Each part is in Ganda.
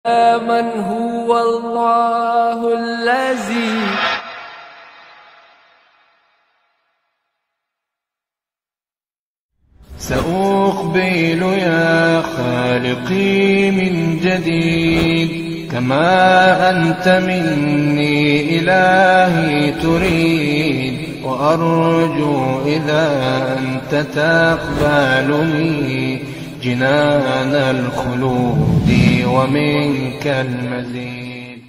من هو الله الذي سأقبل يا خالقي من جديد كما أنت مني إلهي تريد وأرجو إذا أنت تقبلني جنان الخلود ومنك المزيد.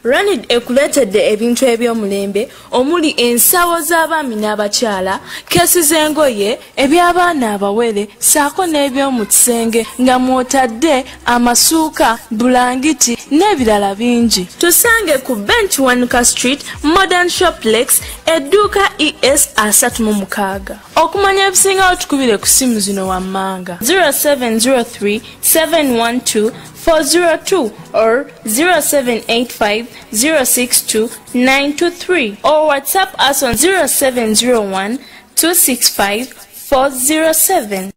Ranid ekuletedde ebintu eby'omulembe omuli ensawo z'abaami n'abakyala, keesi z'engoye, eby'abaana abawere, saako n'eby'omu kisenge nga mw'otadde amasuuka, bulangiti n'ebirala bingi. Tusange ku Bench 1 Street, Modern Shoplex, edduuka ES 36. Okumanya ebisingawo tukubire ku simu zino wammanga 0703 712 402 or 0785 062 923 or WhatsApp us on 0701 265 407.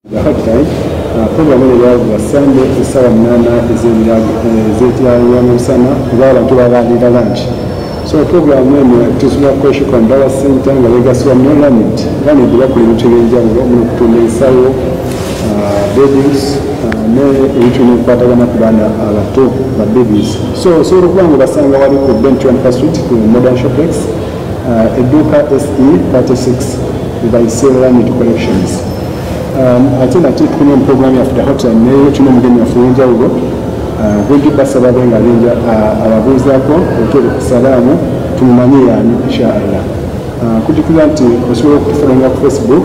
The hot time program ya Sunday isawa 8 ez'ekyamisana kuba abantu babalira lunch. So program eno tusula kwesha kwa Ndawa Center nga legaswa no Ranid bakuli bintu ebyenjawulo mu kutunda ensawo, beddings n'ebintu ebikwatagana ku baana abato ba babies. So olwokubanga basanga wali ku Bench 1 Street ku Modern Shoplex, edduuka SE 36 by Ranid Collections. Ate nate tukunya mu program yaffe hotline naye tulina omugeni waffe w'enjawulo gwegi basaba benga linja ababuuzaako oteri ku salaamu tumumanye yaani inshaallah. Kujjukiza nti osobola okutufolowinga ku Facebook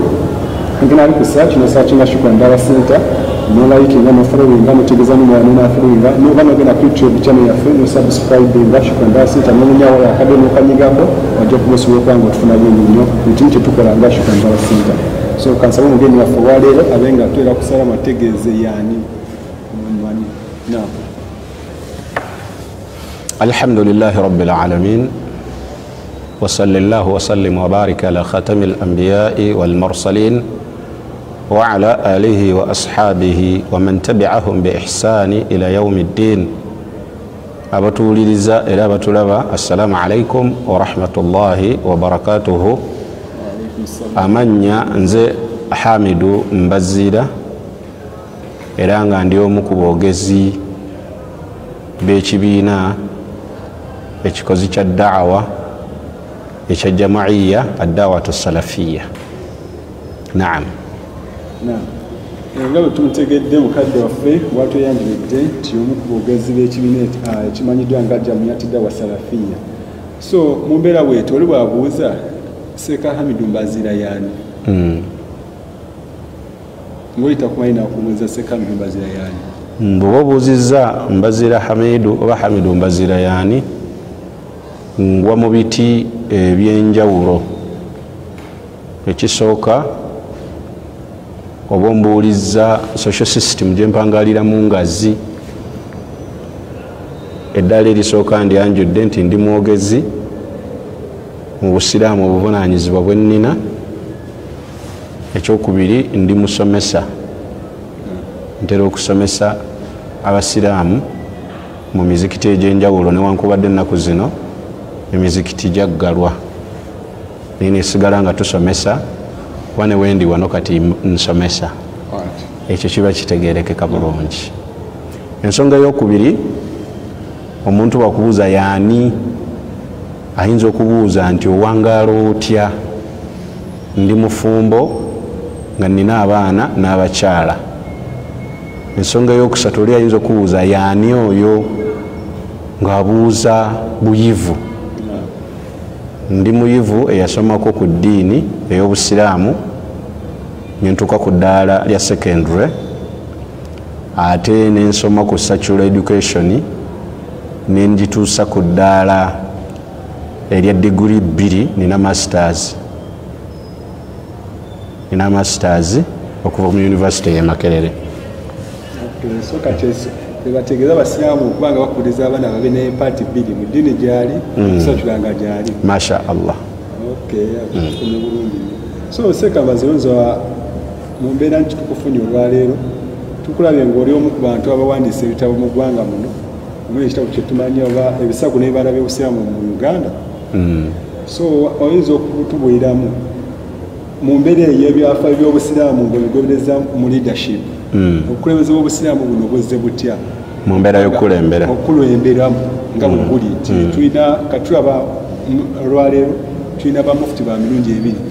ngena ali ku search nosaachinga Shukran Ndawa Center nolayikinga nofolowinga notegeeza n'omulala nonafolowinga noba nogenda ku YouTube channel yaffe nosubscribinga Shukran Ndawa Center nomenyawo akade n'okanyigako wajja kuba osobola okuba nga otufuna bulungi nnyo buli kimu kye tukola nga Shukran Ndawa Center. So kansaba omugeni waffe waleero abenga atwera kusala mategeeze yaani mumanyi. Naam. الحمد لله رب العالمين وصلى الله وسلم وبارك على خاتم الأنبياء والمرسلين وعلى آله وأصحابه ومن تبعهم بإحسان إلى يوم الدين. أبتولي لزا إلى أبتولبا السلام عليكم ورحمة الله وبركاته. أمنيا نزي حامد مبزيدة إلى أن عنديوم كبوغزي بيشبينا ekikozi kya da'wa ekya jamaiya ad-da'watu salafiyya. Naam. Naam. Nga bwe tumutegedde mukadde waffe watweyanjulidde nti omu ku boogezi b'ekibiina ekimanyiddwa nga Jamiyati Da'wa Salafiyya. So mu mbeera bw'etyo oli bw'abuuza Seeka Hamidu Mbazira yaani? Ng'oyita kumanyi n'akumuuza Seeka Hamidu Mbazira yaani? Bw'oba obuuzizza Mbazira Hamidu oba Hamidu Mbazira yaani ngwa mu biti ebyenjawulo. Ekisooka oba mbuulizza social system gye mpangaliramu ngazi. Eddala erisooka ndyanjudde nti ndi mwogezi mu busiraamu obuvunaanyizibwa bwe nnina. Ekyokubiri ndi musomesa, ntera okusomesa abasiraamu mu mizikiti egy'enjawulo newankubadde ennaku zino emizikiti gyaggalwa. Naye nesigala nga tusomesa wane wendi wano kati nsomesa. Ekyo kiba kitegeerekeka bulungi. Ensonga ey'okubiri, omuntu bwakubuuza yaani ayinza okubuuza nti owangaala otya? Ndi mufumbo nga nina abaana n'abakyala. Ensonga ey'okusatu oli ayinza okubuuza yaani oyo ng'abuuza buyivu. Ndi muyivu eyasomako ku ddiini ey'obusiraamu nyentuuka ku ddaala lya secondary ate nensoma ku secular education nenjituusa ku ddaala erya degree 2 nina masters okuva mu University y'e Makerere. So kati tebategeeza abasiraamu okubanga bakuliza abaana babe ne paati bbiri mu ddiini gyali kusatulanga gyali masha Allah. Akufunye bulungi. So sekambazironza mu mbeera nti tukufunye olwaleero tukulabye ng'oli omu ku bantu abawandiisa ebitabo mu ggwanga muno omuli ekitabo kye tumanyi oba ebisago n'ebibala by'obusiraamu mu Uganda. So oyinza okutubuliramu mu mbeera ey'ebyafaayo by'obusiraamu ng'obigobereza mu leadership obukulembeze bw'obusiraamu buno bwezze butya mu mbeera y'okukulemberamu nga bwe guli nti tulina katulaba olwaleero tulina bamufuti ba mirundi ebiri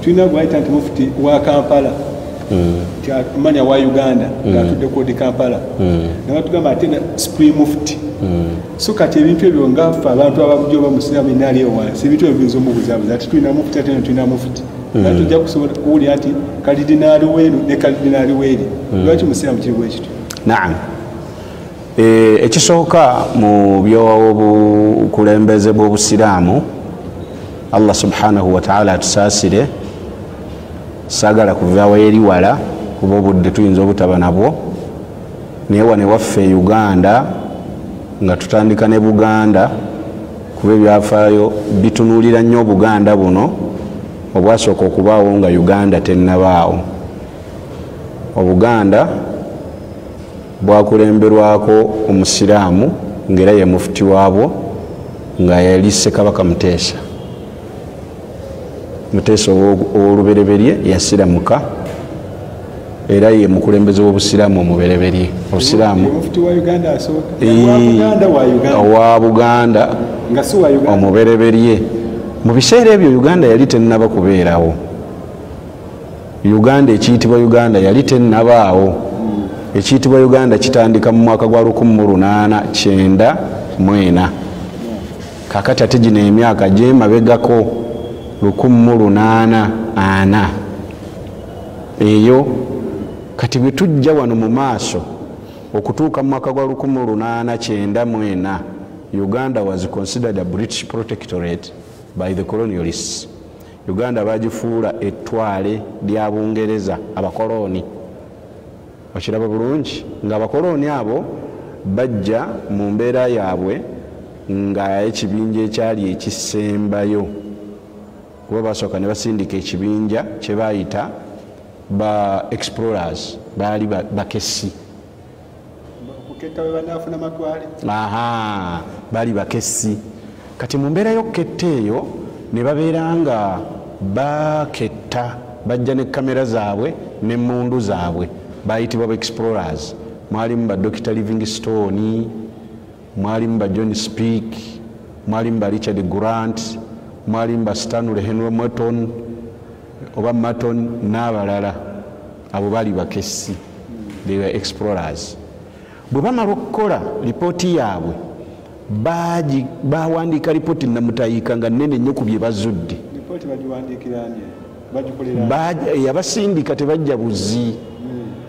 tulina gwayita nti mufuti wa Kampala manya wa Uganda ng'atudde kodi Kampala nabatugamba ate supreme mufti. So kati ebintu ebyo ngaffe abantu ababujja oba musiraamu inaali eyo wansi ebintu ebyo biyinza omubuzaabuza ati tulina mufuti ate tulina mufuti naye tujja kusobola kuwulira nti kalidinaali weenu ne kalidinaali weeri lwaki musiraamu kiri bwe kityo. Naam. Ekisooka mu by'obukulembeze bw'obusiraamu Allah subhanahu wa ta'ala atusaasire saagala kuvaawo eri wala kuba obudde tuyinza obutaba nabwo naye wane waffe Uganda nga tutandika ne Buganda kuba ebyafaayo bitunuulira nnyo Obuganda buno obwasooka okubaawo nga Uganda tennabaawo. Obuganda bwakulemberwako omusiraamu ng'era ye mufuti waabwo nga yali Ssekabaka Muteesa. Muteesa ow'olubereberye yasiramuka era ye mukulembeze w'obusiraamu omubereberye. Obusiraamu owa Buganda omubereberye. Mu biseera ebyo Uganda yali tennaba kubeerawo. Uganda ekiyitibwa Uganda yali tennabaawo. Ekiyitibwa Uganda kitandika mu mwaka gwa 1894. Kakati ate gino emyaka gyemabegako 1840 eyo kati bwe tujja wano mu maaso okutuuka mu mwaka gwa 1894 Uganda was considered a British protectorate by the colonialists. Uganda bagifuula ettwale lya Bungereza abakoloni. Okiraba bulungi nga abakoloni abo bajja mu mbeera yaabwe nga ekibinja ekyali ekisembayo kuba basooka ne basindika ekibinja kye baayita ba explorers baali bakessi. Baali bakessi. Kati mu mbeera y'okuketta eyo ne babeera nga baketta bajja ne kamera zaabwe n'emmundu zaabwe bayitibwa ba explorers. Mwalimu ba Dr. Livingstone, mwalimu ba John Speke, mwalimu ba Richard Grant, mwalimu ba Stanley Henry Morton oba Morton n'abalala. Abo baali bakessi, they were explorers. Bwe bamala okukola lipooti yaabwe bawandiika lipooti namutayiika nga nnene nnyo ku bye bazudde. Eyabasindika tebajja buzi.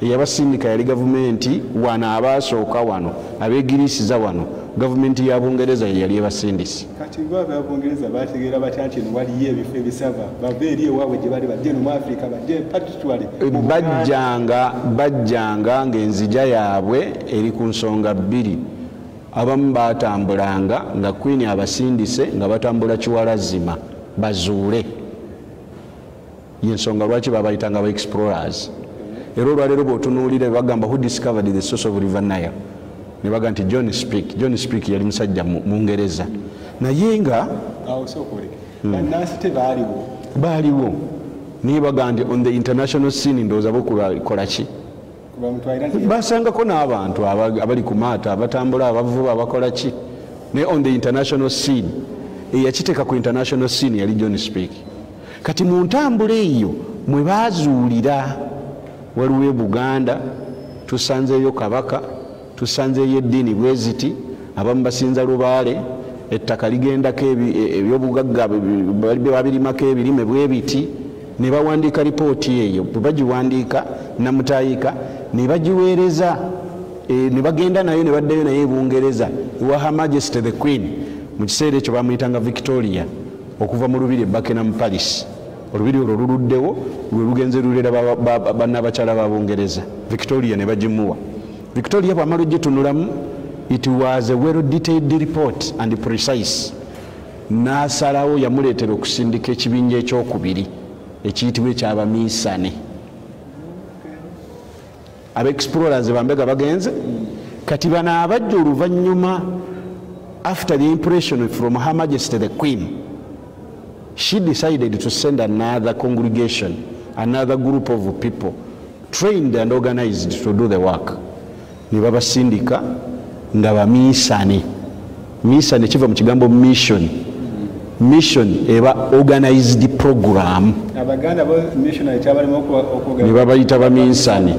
Eyabasindika yali gavumenti wano abaasooka wano abeegiriisiza wano gavumenti ya Bungereza yali ebasindisi. Kati Abongereza bategeera batya nti waliyo ebifo ebisava bava eri ewaabwe gye bali bajje mu Africa bajje particularly bajjanga ng'enzija yaabwe eri ku nsonga bbiri. Abamu baatambulanga nga Queen abasindise nga batambula kiwalazima bazuule. Y'ensonga lwaki babayitanga ba explorers. Era olwaleero bw'otunuulira bagamba who discovered the source of River Nile ne baga nti John Speke. John Speke yali musajja mu Ngereza naye nga baaliwo naye baga nti on the international scene ndowooza bokola ki basangako n'abantu abali ku maato abatambula abavuba abakola ki naye on the international scene eyakiteeka ku international scene yali John Speke. Kati mu ntambula eyo mwe baazuulira waliwo Buganda tusanzeeyo kabaka tusanzeeyo eddiini bwe ziti abamu basinza lubaale ettaka ligendako ebyobugagga babirimako ebirime bwe biti ne bawandiika lipooti eyo. Bwe bagiwandiika namutayiika ne bagiweereza ne bagenda nayo ne baddayo naye Bungereza ewa Her Majesty the Queen. Mu kiseera ekyo bamuyitanga Victoria okuva mu lubiri Buckingham Palace. Olubiri olwo luluddewo lwe lugenze lulera bannabakyala ba Bungereza. Victoria ne bagimuwa Victoria bw'amala ogitunulamu, it was a well detailed report and precise. N'asalawo yamuleetera okusindika ekibinja ekyokubiri ekiyitibwa ekyabaminsane. Aba-explorers bambega bagenze kati bano abajja oluvannyuma after the impression from Her Majesty the Queen, she decided to send another congregation, another group of people trained and organized to do the work. Ne babasindika nga baminsane. Minsane kiva mu kigambo mission. Mission eba organized program. Abaganda bo mission ekyabalimu okuga. Ne babayita baminsane.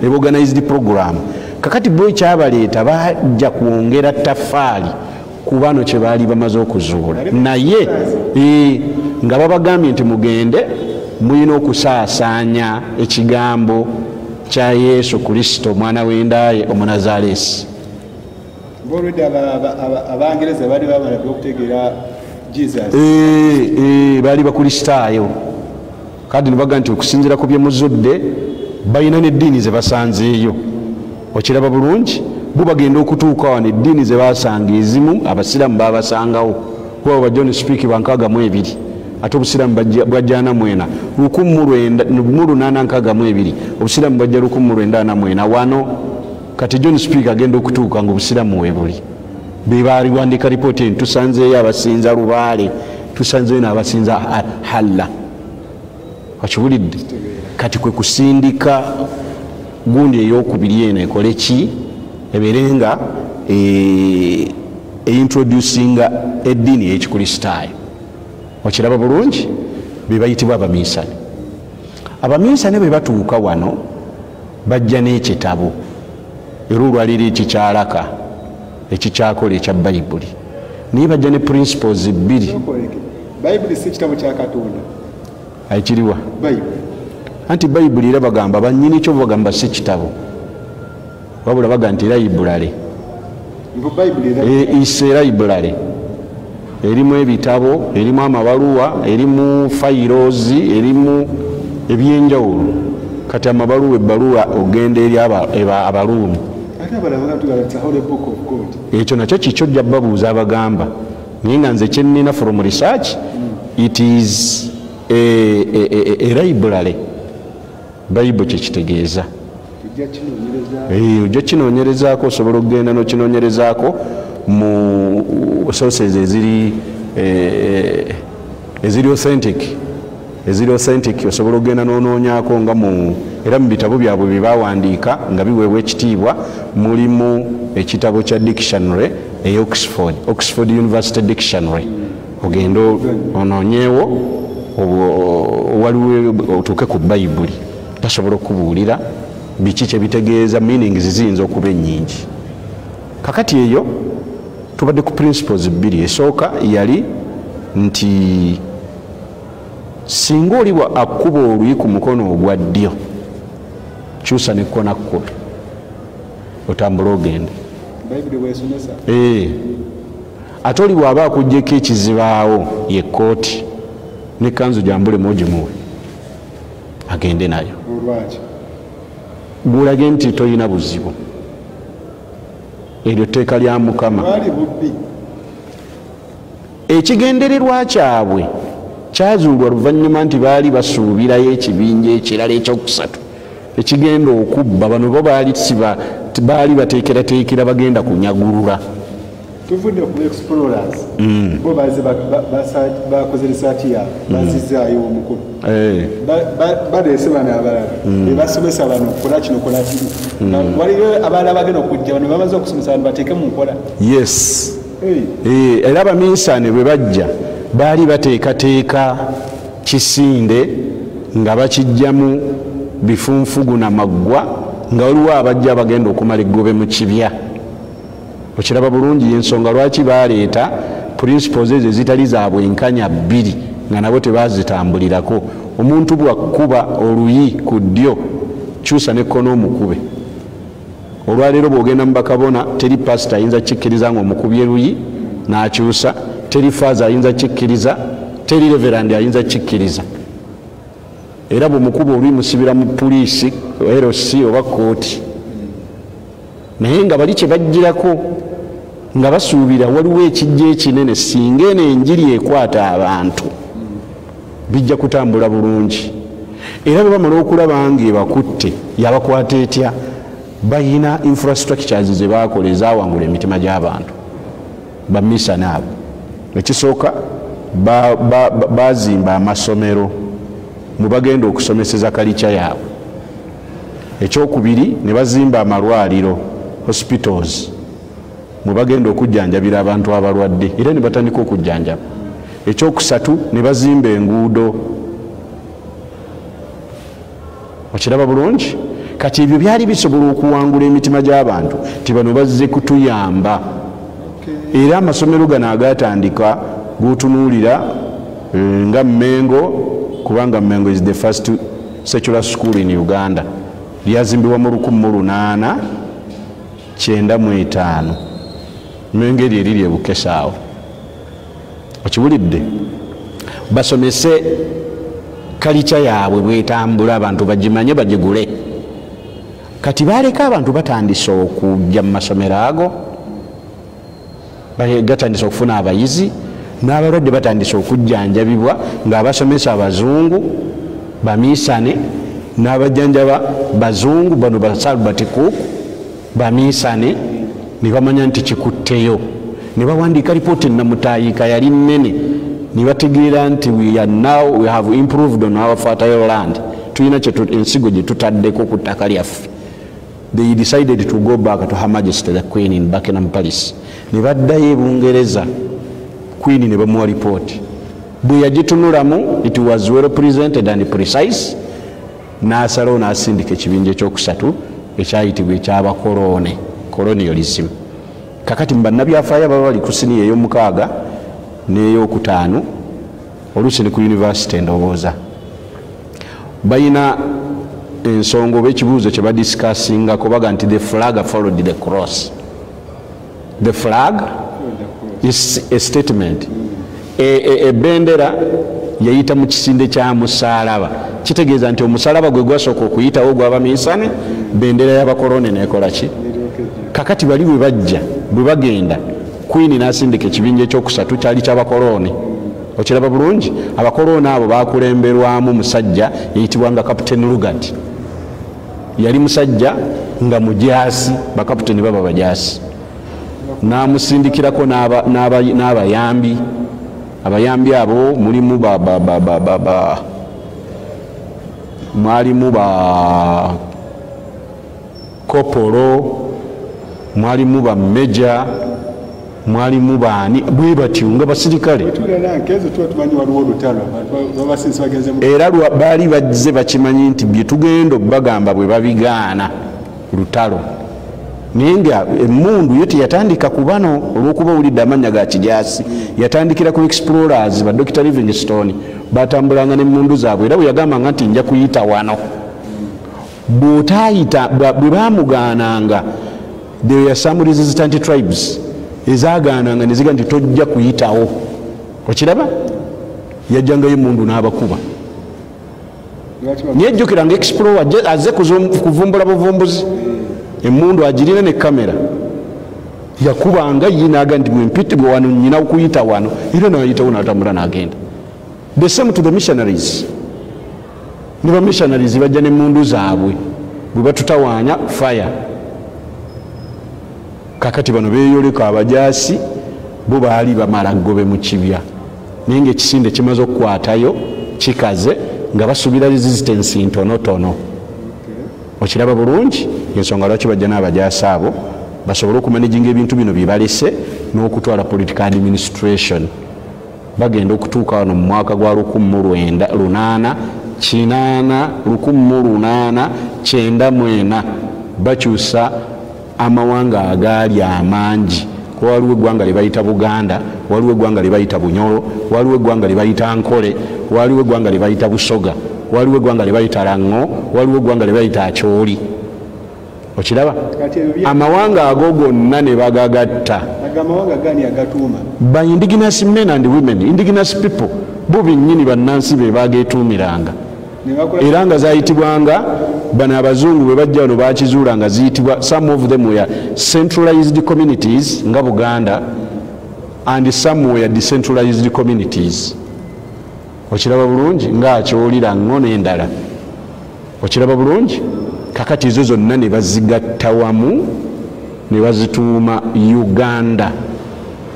Eba organized program. Kakati bo kyabaleeta bajja kwongera taffaali ku bano kye baali bamaze okuzuula. Naye nga babagambye nti mugende mulina okusaasaanya ekigambo kya Yesu Kristo mwana w'endaaye Omunazaalesi. Bolwedde abangereza baali bamala okutegeera Jesus. Baali bakristaayo. Kadi ne baga nti okusinziira ku bye muzudde balina n'eddiini ze basanzeeyo. Okiraba bulungi bo bagenda okutuuka wano eddiini ze basanga ezimu abasiraamu babasangawo kuba John Speak bankaaga mu ebiri ate obusiraamu bwajjana mwena 1862 obusiraamu bwajja 1944 wano kati John Speak agenda okutuuka nga obusiraamu webuli be baaliwandiika ripooti eni tusanzeeyo abasinza Lubaale tusanzeeyo n'abasinza Halla. Wakiwulidde kati kwe kusindika gundi eyokubiri eno ekole ki ebeerenga introducinga eddiini y'ekikristaayo. Okiraba bulungi be bayitibwa abaminsane. Abaminsane bwe batuuka wano bajja n'ekitabo era olwaliro ekikyalaka ekikyakola ekya bayibuli naye bajja ne principles bbiri. Bayibuli si kitabo kya Katonda. Aikiriwa Bayibuli. Anti bayibuli era bagamba bannyini kyo bagamba si kitabo wabula baga nti library. Ise library erimu ebitabo, erimu amabaluwa, erimu files, erimu ebyenjawulo. Kati amabaluwa ebbaluwa ogenda eri Abaruumi. Ekyo nakyo kikyo jja babuuza abagamba naye nga nze kyennina from research it is a library. Bible kyekitegeeza ojja kinoonyerezaako osobola okugenda n'okinoonyerezaako mu sources eziri authentic osobola okugenda n'onoonyaako nga era mu bitabo byabwe bye baawandiika nga biweebwa ekitiibwa mulimu ekitabo kya dictionary e Oxford University Dictionary. Ogenda onoonyeewo waliwo otuuke ku Bayibuli tasobola okubuulira biki kye bitegeeza meanings ziyinza okuba ennyingi. Kakati eyo tubadde ku principles bbiri. Esooka yali nti singa oli akkuba oluyi ku mukono ogwa ddyo kyusa nekkona kkuba otambula ogende. Ate oli bw'aba akuggyeko ekizibaawo ye kkooti n'ekkanzu gyambulemu ogimuwe agende nayo gulage nti toyina buzibu. Eryo tteeka lya Mukama. Ekigendererwa kyabwe kyazuulwa luvannyuma nti baali basuubirayo ekibinja ekirala ekyokusatu ekigenda okubba. Bano bo baali bateekerateekera bagenda kunyagulula. Tuvudde ku explorers bo bakoze research yaabwe bazizaayo omukulu badeese bano abalala basomesa bano kola kino kola kiri waliyo abalala bagenda okujja bano bamaze okusomesa bano bateeke mu nkola. Yes. Era abaminsane bwe bajja baali bateekateeka kisinde nga bakijjamu bifunfugu na maggwa nga waliwo abajja bagenda okumala eggobe mu kibya. Okiraba bulungi y'ensonga lwaki baleeta principles ezo ezitali za bwenkanya bbiri nga nabo tebazitambulirako. Omuntu bwakkuba oluyi ku ddyo kyusa nekkono omukube. Olwaleero bw'ogenda mu bakabona teri pasita ayinza kikkiriza ng'omukubye luyi n'akyusa, teri faaza ayinza kikkiriza, teri reverandi ayinza kikkiriza. Era bw'omukuba oluyi musibira mu poliisi LC oba kooti naye nga bali kye bajjirako nga basuubira waliwo ekijja ekinene singa eno enjiri ekwata abantu bijja kutambula bulungi. Era bwe bamala okulaba nga ebakutte yabakwata etya, bayina infrastructures ze baakola ezawangula emitima gy'abantu. Bamisana abo ekisooka bazimba amasomero mwe bagenda okusomeseza kalica yaabwe. Ekyokubiri ne bazimba amalwaliro hospitals mwe bagenda okujjanjabira abantu abalwadde era ne batandika okujjanjaba. Ekyokusatu ne bazimba enguudo. Okiraba bulungi? Kati ebyo byali bisobola okuwangula emitima gy'abantu ti bano bazze kutuyamba. Era amasomero gano agatandika gotunuulira nga Mengo, kubanga Mengo is the first secular school in Uganda. Lyazimbibwa mu 1895. Mengo eryo eriri e Bukesaawo. Okiwulidde? Basomese kalica yaabwe bwetambula abantu bagimanye bagigule. Kati baleka abantu batandise okujja mu masomero ago, gatandise okufuna abayizi n'abalwadde batandise okujjanjabibwa ng'abasomesa abazungu bamiisane n'abajjanjaba bazungu bano basalubati cook bamiisane ne bamanya nti kikutteyo ne bawandiika lipooti ennamutayiika yali nnene ne bategeera nti we have improved on our fertile land, tulina ensigo gye tutaddeko ku ttaka lyaffe. They decided to go back to Her Majesty the Queen in Buckingham Palace. Ne baddayo e Bungereza, Queen ne bamuwa lipooti. Bwe yagitunulamu, it was well presented and precise. N'asalawo n'asindika ekibinja ekyokusatu ekyayitibwa ekyabakolone, colonialism. Kakati mu bannabyafaayo baba bali ku siniya ey'omukaaga n'ey'okutaano, oluusi ne ku university endowooza. Bayina ensonga oba ekibuuzo kye badiscussingako baga nti the flag followed the cross. The flag is a statement. Ebendera yayita mu kisinde kya musalaba. Kitegeeza nti omusalaba gwe gwasooka okuyitawo gw'abaminsane, bendera y'abakolone nekola ki? Kakati bali bwe bajja, bwe bagenda, Queen n'asindika ekibinja ekyokusatu kyali ky'abakolone. Okiraba bulungi? Abakolone abo baakulemberwamu musajja yayitibwanga Captain Lugard. Yali musajja nga mujaasi, bakaputeni baba bajaasi. N'amusindikirako n'abayambi. Abayambi abo mulimu mwalimu ba kopolo, mwalimu ba meja, mwalimu baani bwe batyo nga basirikale. Era baali bazze bakimanyi nti bye tugenda bagamba bwe babigaana lutalo. Naye nga emmundu yo teyatandika ku bano olw'okuba owulidde amannya ga kijaasi, yatandikira ku explorers ba Dr. Livingstone batambulanga n'emmundu zaabwe. Era bwe yagambanga nti nja kuyita wano, bw'otaayita bwe baamugaananga, there were some resistant tribes ezagaananga ne ziga nti tojja kuyitawo. Okiraba? Yajjangayo emmundu n'abakuba. Yejjukira nga explorer azze kuvumbula buvumbuzi, emmundu agirina ne kamera, yakubanga yinaaga nti mwempitibwe wano nyina okuyita wano, era n'ayitawo n'atambula n'agenda. The same to the missionaries. Ne ba missionaries bajja n'emmundu zaabwe bwe batutawaanya fire. Kakati bano beeyoleka abajaasi bo baali bamala gobe mu kibya, naye ng'ekisinde kimaze okukwatayo kikaze nga basuubira resistance ntonotono. Okiraba bulungi? Ensonga lwaki bajja n'abajaasi abo basobole okumanaginga ebintu bino bye balese n'okutwala political administration. Bagenda okutuuka wano mu mwaka gwa 1894 bakyusa amawanga agaali amangi. Ko waliwo eggwanga lye bayita Buganda, waliwo eggwanga lye bayita Bunyoro, waliwo eggwanga lye bayita Nkole, waliwo eggwanga lye bayita Busoga, waliwo eggwanga lye bayita Lango, waliwo eggwanga lye bayita Acholi. Okiraba? Amawanga ago gonna ne bagagatta. Amawanga gani agatuuma? By indigenous men and women, indigenous people. Bo bennyini bannansi be bageetuumiranga. era nga zayitibwanga bano abazungu bwe bajja wano bakizuula nga ziyitibwa some of them were centralized communities nga Buganda and some were decentralized communities. Okiraba bulungi ng'akyolira ngono endala. Okiraba bulungi kakati ezo zonna ne bazigatta wamu ne bazituuma Uganda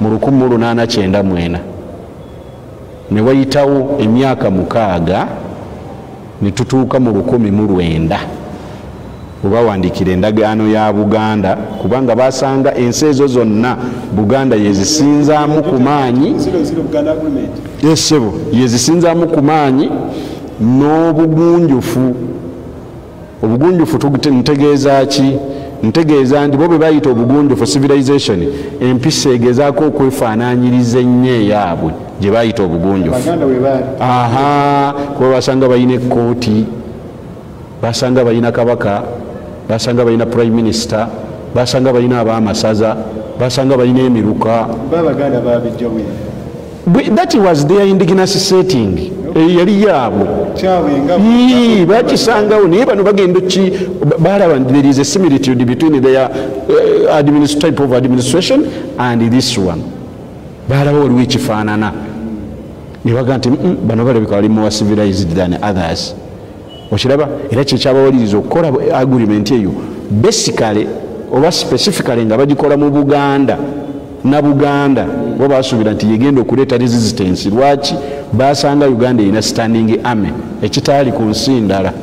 mu 1894 ne wayitawo emyaka 6 ne tutuuka mu 1900 obawandiikira endagaano ya Buganda kubanga basanga ensi ezo zonna Buganda yezisinzaamu ku maanyi yesebo yezisinzaamu ku maanyi n'obugunjufu. Obugunjufu ntegeeza ki? Ntegeeza nti bo bwe bayita obugunjufu civilization empisa egezaako okwefaanaanyiriza ennyo eyaabwe gye bayita obugunjufu. Kuba basanga balina ekkooti, basanga balina kabaka, basanga balina prime minister, basanga balina abaamasaza, basanga balina emiruka. That was their indigenous setting. Yali yaabwe bakisangawo naye bano bagenda ki balaba there is a similitude between their type of administration and this one. Balaba waliwo ekifaanana ne baga nti bano balabika bali more civilized than others. Okiraba era kyekyabawaliriza okukola agreement eyo basically oba specifically nga bagikola mu Buganda na Buganda bo basuubira nti yegenda okuleeta resistance. Lwaki? Basanga Uganda ina standing army ekitaali ku nsi ndala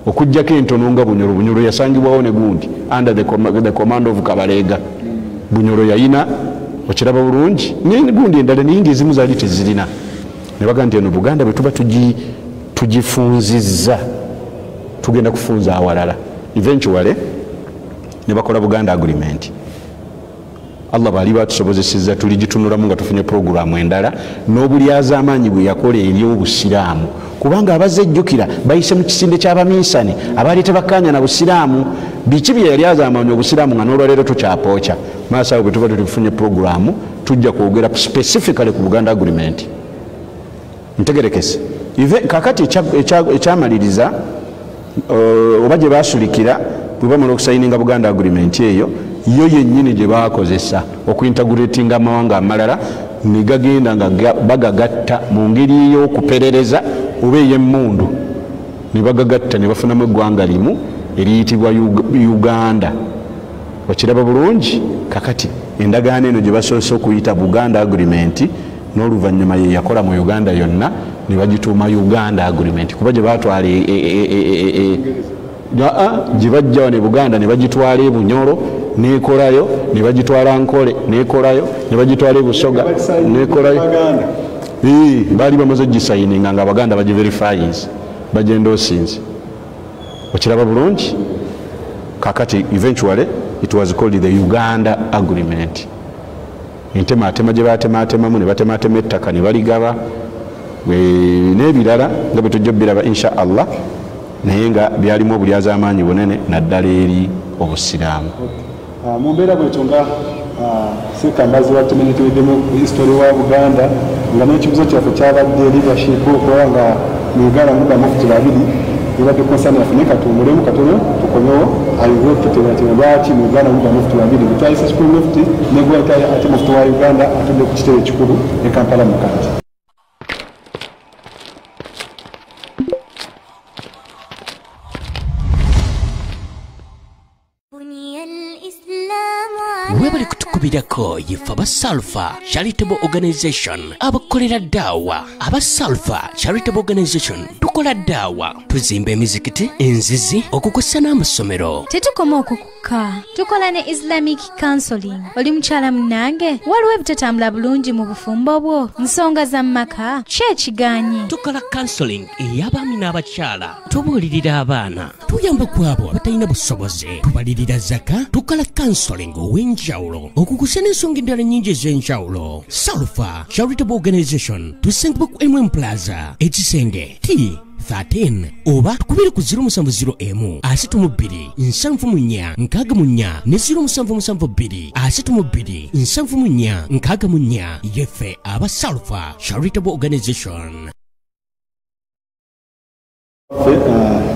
okujjako entono nga Bunyoro. Bunyoro yasangibwawo ne gundi under the command of Kabalega. Bunyoro yayina okiraba bulungi gundi endala naye ng'ezimu zaali tezirina. Ne baga nti eno Buganda bwe tuba tugifunzizza tugenda kufunza awalala. Eventually ne bakola Buganda agreement. Allah bali batusobozesezza tuligitunulamu nga tufunye programu endala n'obulyaza amaanyi bwe yakola eri obusiraamu kubanga abazejjukira bayise mu kisinde ky'abaminsani abaali tebakkaanya na busiraamu. Biki bye yalyaza amaanyi obusiraamu nga n'olwaleero tukyapooca maaso awo bwe tuba tufunye programu tujja kwogera specifically ku Buganda agreement. Ntegerekese kakati ekyamaliriza oba gye basulikira bwe bamala okusayininga Buganda agreement eyo yo yennyini gye bakozesa okuintegratinga amawanga amalala ne gagenda nga bagagatta mu ngeri y'okuperereza oba ey'emmundu ne bagagatta ne bafunamu eggwanga limu eriyitibwa Uganda. Okiraba bulungi kakati endagaano eno gye basoose okuyita Buganda agreement n'oluvannyuma ye yakola mu Uganda yonna ne bagituuma Uganda agreement kuba gye baatwala gye bajjawo ne Buganda ne bagitwala e Bunyoro nekolayo ne bagitwala Nkole nekolayo ne bagitwala e Busoga nekolayo. Baali bamaze gisayininga nga Abaganda bagiverifyinze bagendoosinze. Okiraba bulungi kakati eventually it was called the Uganda agreement. Entematema gye batematemamu ne batematema ettaka ne baligaba n'ebirala nga bwe tujja biraba insha Allah naye nga byalimu obulyaza amaanyi bunene naddala eri obusiraamu. Mu mbeera bwetyo nga Ssekambazi watumenyeteddemu history wa Buganda nga n'ekibuzo kyaffe kyabadde leadership okuba nga mu Uganda muda mufti babiri ebadde konsani yaffe naye katuwumulemu katono tukomyewo ayinza okututeebateba lwaki mu Uganda muda mufti babiri butwayisa kikulu mufti ne gweta ate mufti wa Uganda atudde ku kitebe ekikulu e Kampala mu kati. Webali kutukubirako yifa aba Salfa Charitable Organization abakolera daawa. Aba Salfa Charitable Organization tukola daawa, tuzimba emizikiti, enzizi, okukusa n'amasomero. Tetukoma okukuka, tukola ne Islamic counseling. Oli mukyala munange waliwo ebitatambula bulungi mu bufumbo bwo, nsonga za mmaka ki ekigaanyi. Tukola counseling ey'abaami n'abakyala, tubuulirira abaana, tuyamba ku abo abatalina busobozi, tubalirira zaka, tukola counseling ow'enjawulo okukusa n'ensonga endala nnyingi ez'enjawulo. Salfa Charitable Organization tusangibwa ku MM Plaza ekisenge T13 oba tukubire ku 070 82 74 64 ne 0772 82 74 64 yefe aba Salfa Charitable Organization.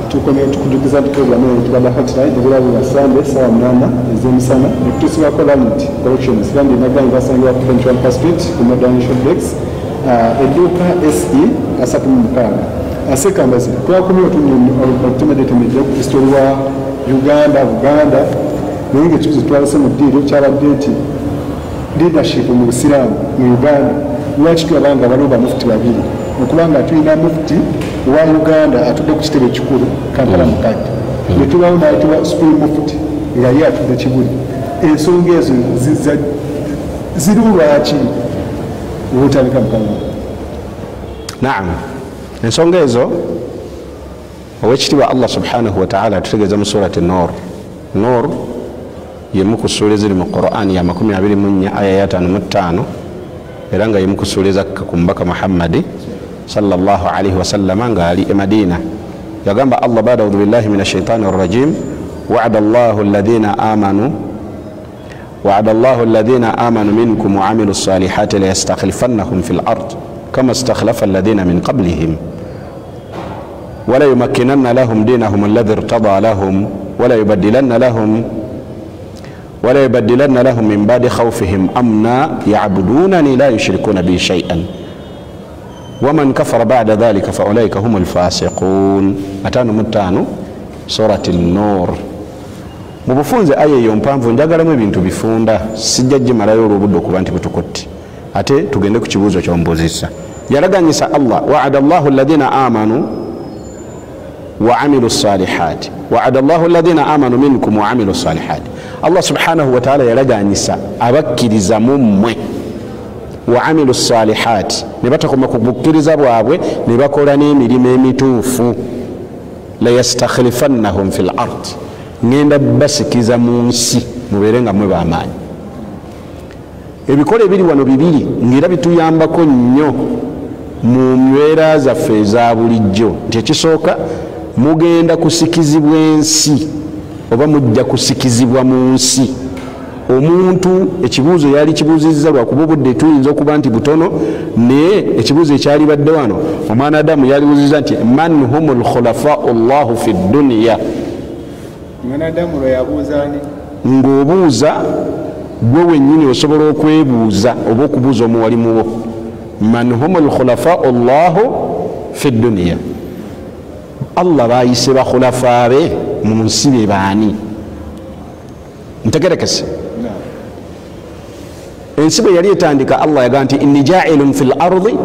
tukomeye tukujukiza program yetu ya hotline ebirabo Sunday saa 8 ezemisana netusiba ko land collections kandi naganga basangira ku Central Pacific ku Modern Showdex eduka SE asatu mukanga asekambazi twakomeye tutumedete ku history wa Uganda ninge tuzi twalase mu diro cyaba date leadership mu Islam mu Uganda lwaki twabanga baloba mufti babiri okubanga tulina mufti wa Uganda atudde ku kitebe kikulu Kampala mukadde ne tubaona ayitibwa Supreme Mufti nga ye atudde kibuli ensonga ezo ziri lwaki obutandika mukama. Naam, ensonga ezo owekitiibwa Allah subhanahu wa ta'ala atutegeeza mu surati Nur yemu ku sura eziri mu Qur'an ya 24 aya ya 5 era nga yemu ku sura ezakka ku mbaka Muhammadi sallallahu alayhi wa sallam nga ali e Madina yagamba Allah ba'da a'udhu billahi minash shaitanir rajim wa'ada Allahu alladhina amanu minkum wa 'amilus salihati la yastakhlifannahum fil ard kama istakhlafa alladhina min qablihim wa la yumakkinanna lahum dinahum alladhi irtada lahum wa la yubaddilanna lahum min ba'di khawfihim amna ya'budunani la yushrikuna bi shay'an ومن كفر بعد ذلك فأولئك هم الفاسقون. 5 سورة النور. mubufunze aya eyo mpanvu njagalamu ebintu bifunda sijjajje malayo olwobudde okuba nti butukutti ate tugende ku kibuuzo kyombuzisa. yalaganyisa Allah wa'ada Allahu alladhina amanu wa 'amilus salihati wa'ada Allahu alladhina amanu minkum wa 'amilus salihati. Allah subhanahu wa ta'ala yalaganyisa abakkiriza mummwe wa 'amilus salihati ne batakoma kubukkiriza bwabwe ne bakola n'emirimu emituufu la yastakhlifannahum fil ard ngenda basikiza mu nsi mubeere nga mwe b'amaanyi. ebikole ebiri wano bibiri ng'era bituyambako nnyo mu mbeera zaffe eza bulijjo nti ekisooka mugenda kusikizibwa ensi oba mujja kusikizibwa mu nsi. omuntu ekibuuzo yali kibuuzizza lwakuba obudde tuyinza okuba nti butono naye ekibuuzo ekyali badde wano omwana Adamu yalibuuzizza nti man humul khulafa'u Allahu fi dunya. ng'obuuza gwe wennyini osobola okwebuuza oba okubuuza omuwalimuwo man humul khulafa'u Allahu fi dunya. Allah bayise bakhulafa be mu nsi be baani? ntegerekese ensi bwe yali etandika Allah yagaa nti inni ja'ilun fil ardi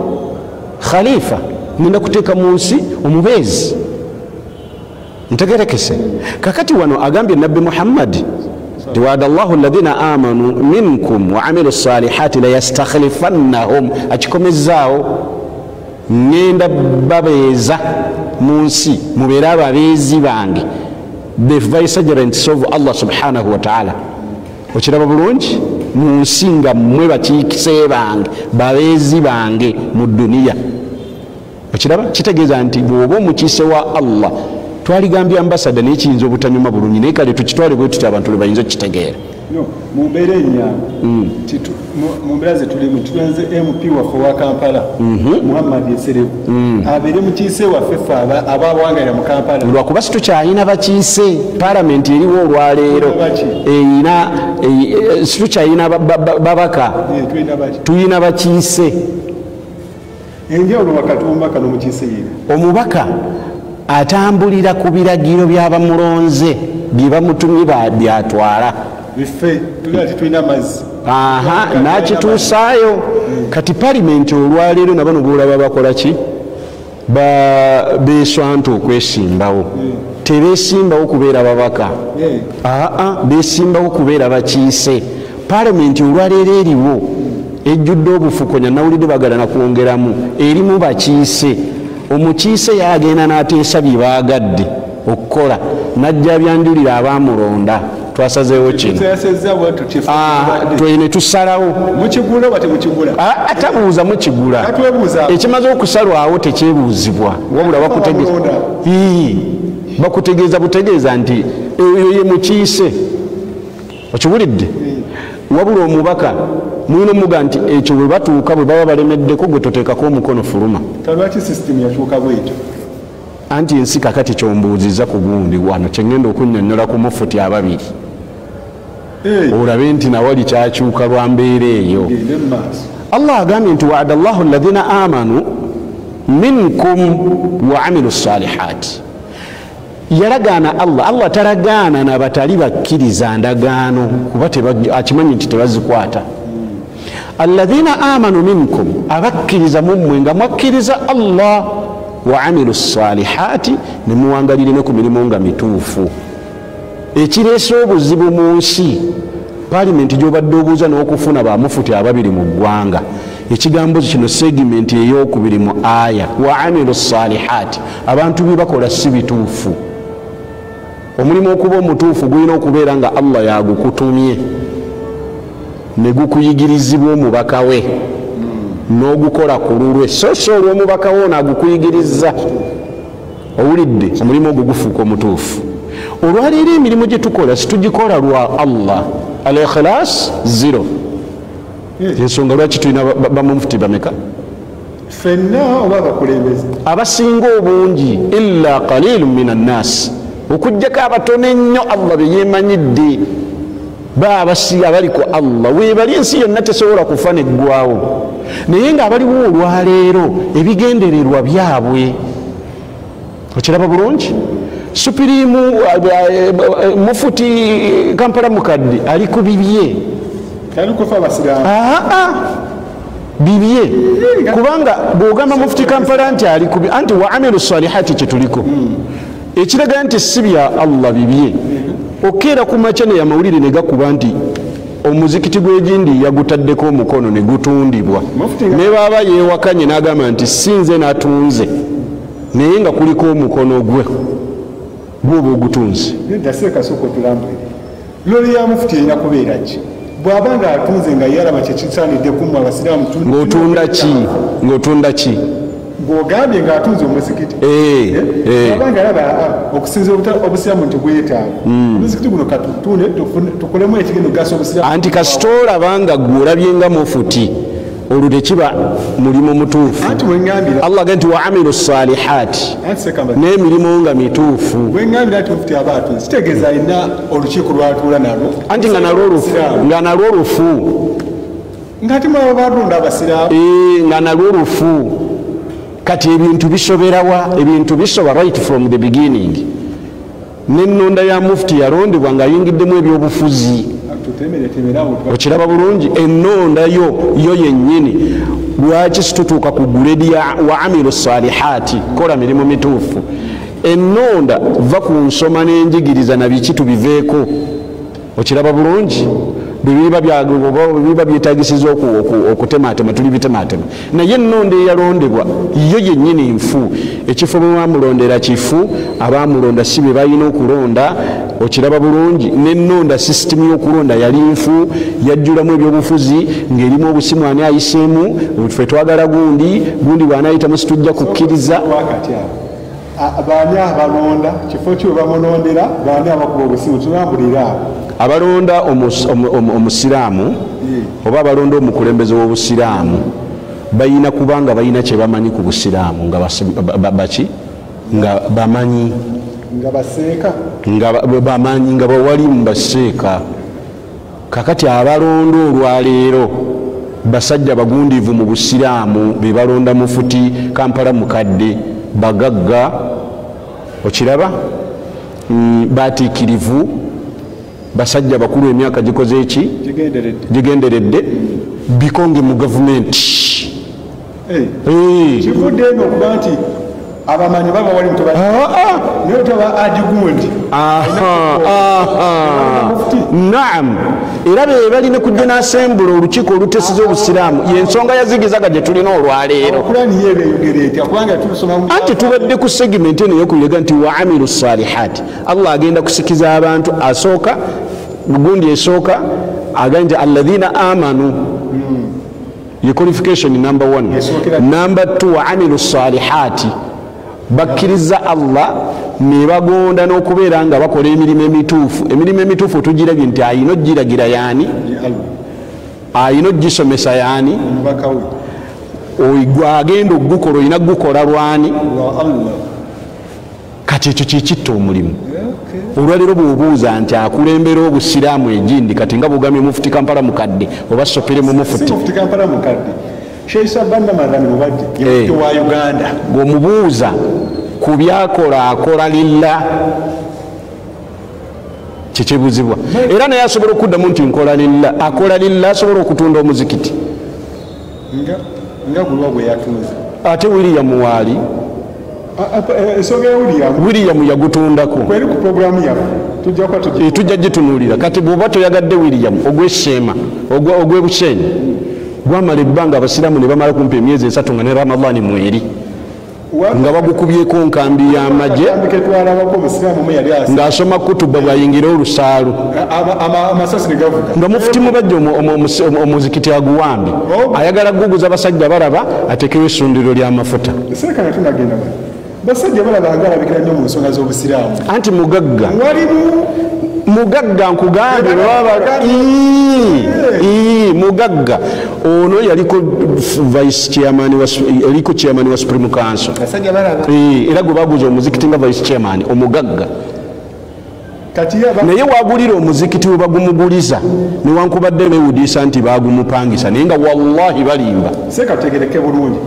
khalifa, ngenda kuteeka mu nsi omubeezi. ntegerekese kakati wano agambye nabbi Muhammad ti wa'ada Allahu alladhina amanu minkum wa 'amilus salihati la yastakhlifannahum, akikomezzaawo ngenda babeeza mu nsi mubeere ababeezi bange, the vicegerents of Allah subhanahu wa ta'ala. okiraba bulungi mu nsi nga mmwe bakiikise bange babeezi bange mu duniya. okiraba kitegeeza nti bw'oba omukiise wa Allah twaligambye ambasada n'ekiyinza obutanyuma bulungi naye kale tukitwale bwe tuti abantu lwe bayinza okukitegeera. mu mbeera enyangu mu mbeera ze tulimu tulenze MP waffe wa Kampala Muhammad Eserebu abeere mukiise waffe ffe abawangalira mu Kampala lwakuba situkyalina bakiise palamenti eriwo olwaleero erina situkyalina babaka tulina bakiise. enjawulo wakati w'omubaka n'omukiise yera omubaka atambulira ku biragiro by'abamulonze bye bamutumye byatwala biffe tulina amazzi nakituusaayo. kati palimenti olwaleero nabano boolaba bakola ki beeswanta okwesimbawo. tebeesimbawo kubeera babaka, beesimbawo kubeera bakiise. palimenti olwaleero eriwo ejjudde obufukonya nawulidde bagala nakwongeramu erimu bakiise. omukiise yagenda n'ateesa bye baagadde okukola najja byanjulira abaamulonda twasazeewo kino ne tusalawo atabuuza mukigula ekimaze okusalwawo tekyebuuzibwa wabula bakutegeeza butegeeza nti eyo ye mukiise. okiwulidde? wabula omubaka mulina omuga nti ekyo bwe batuuka bwe baba balemeddeko gwe toteekako omukono fuluma. lwaki system yatuuka bwetyo? anti ensi kakati kyombuuziza ku gundi wano kyengenda okunnyonnyola ku mufuti ababiri olabe nti nawali kyakyuka lwa mbeera eyo. Allah agambye nti waada allahu alladhina amanu minkum wa amilu salihati. Yalagaana Allah talagaana nabatali bakkiriza ndagaano kuba akimanyi nti tebazikwata. Alladhina amanu minkum, abakkiriza mummwe nga mwakkiriza Allah, wa amilu salihati, ne muwangalire ne ku mirimu nga mituufu. Ekireese obuzibu mu nsi palimenti gy'obadde obuuza n'okufuna bamufuti ababiri mu ggwanga, ekigambo kino segimenti ey'okubiri mu aya wa amilu salihati, abantu bye bakola si bituufu. Omulimu okuba omutuufu gulina okubeera nga Allah yagukutumye ne gukuyigirizibwa omubaka we n'ogukola ku lulwe, so olw'omubaka we n'agukuyigiriza. Owulidde, omulimu ogwo gufuuka omutuufu. Olwaleero emirimu gye tukola situgikola lwa Allah, al-ikhlas zero. Ensonga lwaki tulina bamufuti bameka? Ffenna oba abakulembeze abasinga obungi, illa qalilun minan nas, okujjako abatono ennyo Allah be yeemanyidde, baabasi abali ku Allah weebali ensi yonna tesobola kufa neggwawo. Naye ng'abaliwo olwaleero ebigendererwa byabwe okiraba bulungi. Supirimu mufuti Kampala mukadde ali ku bibye, bibye, kubanga bw'ogamba mufuti Kampala nti ali ku anti wa amilu salihati kyetuliko ekiraga nti si bya Allah bibye. Okeera ku makya ne amawulire ne gakuba nti omuzikiti gw'egindi yagutaddeko omukono ne gutundibwa, ne baba yeewakanye n'agamba nti sinze natunze, naye nga kuliko omukono gwe gwoba ogutunze. Lori ya mufuti erina kubeera ki? Bw'aba nga atunze nga yalaba kyekisaanidde kumwe abasiraamu ng'otunda ki? Bw'ogambye ng'atunze omuzikiti abanga alaba okusinza obusiraamu nti bwetaaga omuzikiti guno katutunde tukolemu ekigendo gasa obusiraamu. Anti kasita olaba gwe olabye nga mufuti olwo tekiba mulimu mutuufu. Allah agamba nti wa amilu salihati, n'emirimu nga mituufu. Bwengambira nti mufuti aba atunze kitegeeza alina olukiiko lwatuula nalwo, anti nga nalwo olufu, ng'ati mwaba balonda abasiraamu nga nalwo olufu. Kati ebintu bisoberawa? Ebintu bisoba right from the beginning. N'ennonda ya mufuti yalondebwa ng'ayingiddemu ebyobufuzi. Okiraba bulungi, ennonda yo yennyini. Lwaki situtuuka ku guledi ya wa amilu salihati, kola mirimu mituufu? Ennonda va ku nsoma n'enjigiriza na biki tubiveeko. Okiraba bulungi, biba byetagisiza okutematema tulibitematema, naye ennonda eyalondebwa yo yennyini nfu. Ekifo bwe bamulondera kifu, abamulonda si be balina okulonda. Okiraba bulungi, n'ennonda sisitimu y'okulonda yali nfu, yajjulamu ebyobufuzi ng'erimu obusimu ani ayiseemu, ffe twagala gundi bw'anaayitamu situjja kukkiriza. Baani abalonda kifo kyo bamulondera, baani abakuba obusimu tubambulira abo abalonda omusiraamu oba abalonda omukulembeze w'obusiraamu bayina kubanga bayina kye bamanyi ku busiraamu nga baki nga bamanyi nga baseeka nga bamanyi nga bawali mu baseeka. Kakati abalonda olwaleero basajja bagundiivu mu busiraamu be balonda mufuti Kampala mukadde bagagga, okiraba, batiikirivu, basajja bakulu emyaka gikoze eki gigenderedde, bikonge mu gavumenti. Kivudde eno okuba nti abamanyi baba wali naye otaba adigundi. Naam, era be balina kujja n'asembula olukiiko olutesiza obusiraamu, y'ensonga yazigizaga gye tulina olwaleero. Anti tubadde ku segimenti eno ey'okulega nti wa amilu salihati. Allah agenda kusikiza abantu. Asooka gundi esooka agamba nti alladhina amanu, ye qualification number 1. Number 2 wa amilu salihati, bakkiriza Allah ne bagonda n'okubeera nga bakola emirimu emituufu. Emirimu emituufu tugirabye nti ayina ogiragira yaani, ayina ogisomesa yaani, gwe agenda okugukola olina gukola lwani? kyekyo kyekitta omulimu. Olwaleero bw'obuuza nti akulembera obusiraamu egindi kati nga bugambye mufuti Kampala mukadde oba sopere mu mufuti. Si mufuti Kampala mukadde. Sheikh Sabanda Madani mubadde wa Uganda. Bw'omubuuza ku byakola akola lilla kyekibuuzibwa. Era naye asobola okuddamu nti nkola lilla. Akola lilla asobola okutunda omuzikiti. Nga gulwa bwe yatuuza. Ate William waali William yagutundako. Kweri ku programu yaffe tujja gitunuulira. Kati bw'oba toyagadde William ogw'esseema ogw'ebushenyi gwamala ebbanga abasiraamu ne bamala kumpa emyezi 3 nga ne Ramadani mweri nga bagukubyeko nkambi y'amagye ng'asoma kutuba bw'ayingira olusaalu nga mufuti mubajja omuzikiti aguwambi ayagala guguza basajja balaba atekewo essundiro ly'amafuta. basajja balaba ngalabikira nnyo mu nsonga z'obusiraamu anti mugagga nkugambye mugagga ono yaliko vice chairman yaliko chairman wa Supreme Council era gwe baguza omuzikiti nga vice chairman omugagga naye wagulira omuzikiti we bagumuguliza newankubadde bewudiisa nti bagumupangisa naye nga wallahi balimba sekategereke bulungi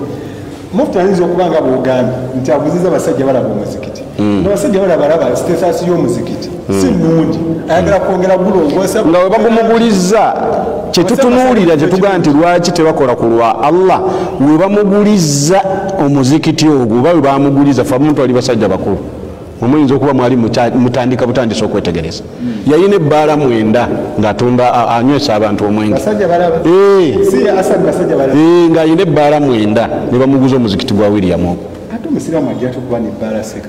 mufti ayinza okuba nga bwogambye nti aguziza abasajja balaba omuzikiti abasajja balaba status y'omuzikiti si nnungi ayagala kwongera gulongoosa nga we bagumuguliza kyetutunuulira kyetugaa nti lwaki tebakola ku lwa Allah we bamuguliza omuzikiti ogwo oba we bamuguliza fe omuntu ali basajja bakulu omuyinza okuba mwali mutandika butandisa okwetegereza yayina ebbaala 9 ng'atunda anywesa abantu omwenge ng'ayina ebbaala 9 ne bamuguza omuzikiti gwa William ogwo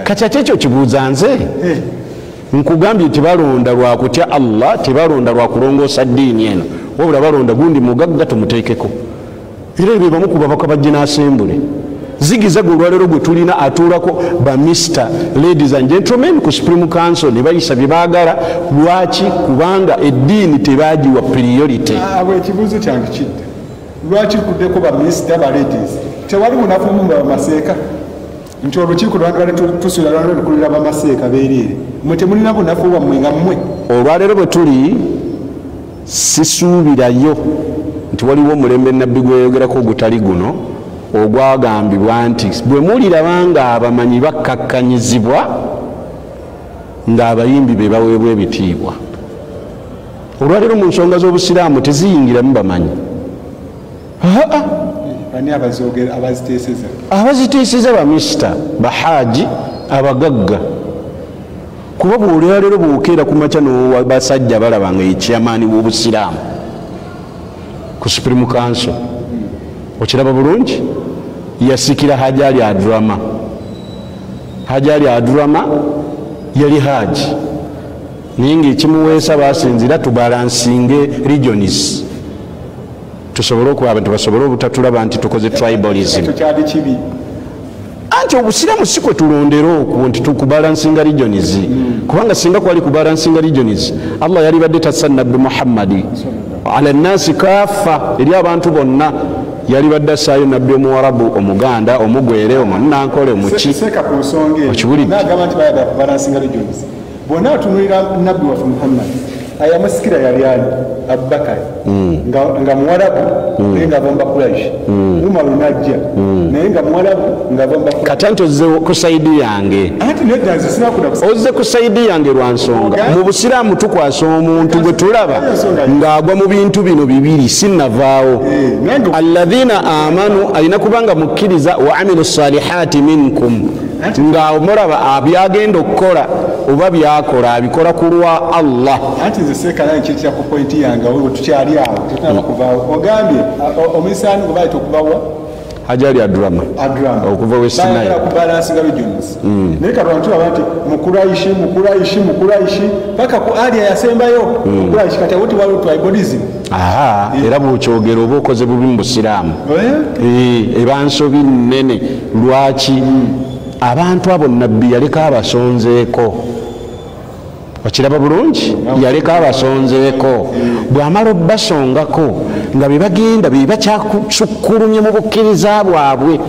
kati ate ekyo kibuuza nze nkugambye tebalonda lwa kutya Allah tebalonda lwa kulongoosa ddiini eno wabula balonda gundi mugagga tumuteekeko era ebyo bamu ku babaka bajje n'asembule zigiza gwe olwaleero gwe tulina atuulako ba Mr. Ladies and Gentlemen ku Supreme Council ne bayisa bye baagala lwaki kubanga eddiini tebaagiwa priority. Ekibuuzo kyange kidde lwaki kuddeko ba Mr. ba Ladies tewali munafu mu bamaseeka nti olukiiko lwagala tusula lwalero lukulira bamaseeka beereere mwe temulina bunafu bwammwe nga mmwe. Olwaleero bwe tuli sisuubirayo nti waliwo omulembe nabbi gweyogerako ogutali guno ogwagambibwa nti bwe muliraba nga abamanyi bakkakkanyizibwa ng'abayimbi be baweebwa ebitiibwa. Olwaleero mu nsonga z'obusiraamu teziyingiramu bamanyi abaziteeseza bamisita bahaaji abagagga kuba bwolwaleero bwokeera ku makya basajja balaba nga yekyamaani w'obusiraamu ku Supreme Council okiraba bulungi yasikira Hajali Adrama. Hajali Adrama yali haji naye ng'ekimuweesa basinzira tubalansinge regions tusobole okuba abantu basobole obutatulaba nti tukoze tribalism anti obusiraamu si kwe tulondera okwo nti tukubalansinga regions kubanga singa kwali kubalansinga regions Allah yali badde tassa nabbi Muhammadi ala nnasi kaffa eri abantu bonna yali badde assaayo nabbi omuwarabu omuganda omugwere omunnankole omuki okiwulidde bwonna atunulira nabbi waffe Muhammad ayamusikira yali ali Abubakari nga muwarabu naye ng'ava mu Bakuraishi Umaru najja naye nga muwarabu ng'ava mu Bakuraishi. Kati anti ozze ku sayidi yange ozze ku sayidi yange lwa nsonga mu busiraamu tukwasa omuntu gwe tulaba ng'agwa mu bintu bino bibiri sinnavaawo alladhina amanu alina kubanga mukkiriza wa amilu salihati minkum ng'omulaba byagenda okukola oba byakola abikola ku lwa Allah. Anti nze seekala nkitira ku pointi yange we tukyali awo tetulaba kuvaawo ogambye omulisaani gwe baayita okubawa Hajali Adrama okuva wesinaye kubalansinga regions naye katwala tulaba nti mukuraishi paka ku alia yasembayo mukuraishi kati awoti waliwo tribalism era bw'okyogera oba okoze bubi mu busiraamu ebansobi nnene lwaki abantu abo nabbi yaleka abasonzeeko okiraba bulungi yaleka abasonzeeko bw'amala obbasongako nga be bagenda be bakyasukkulumye mu bukkiriza bwabwe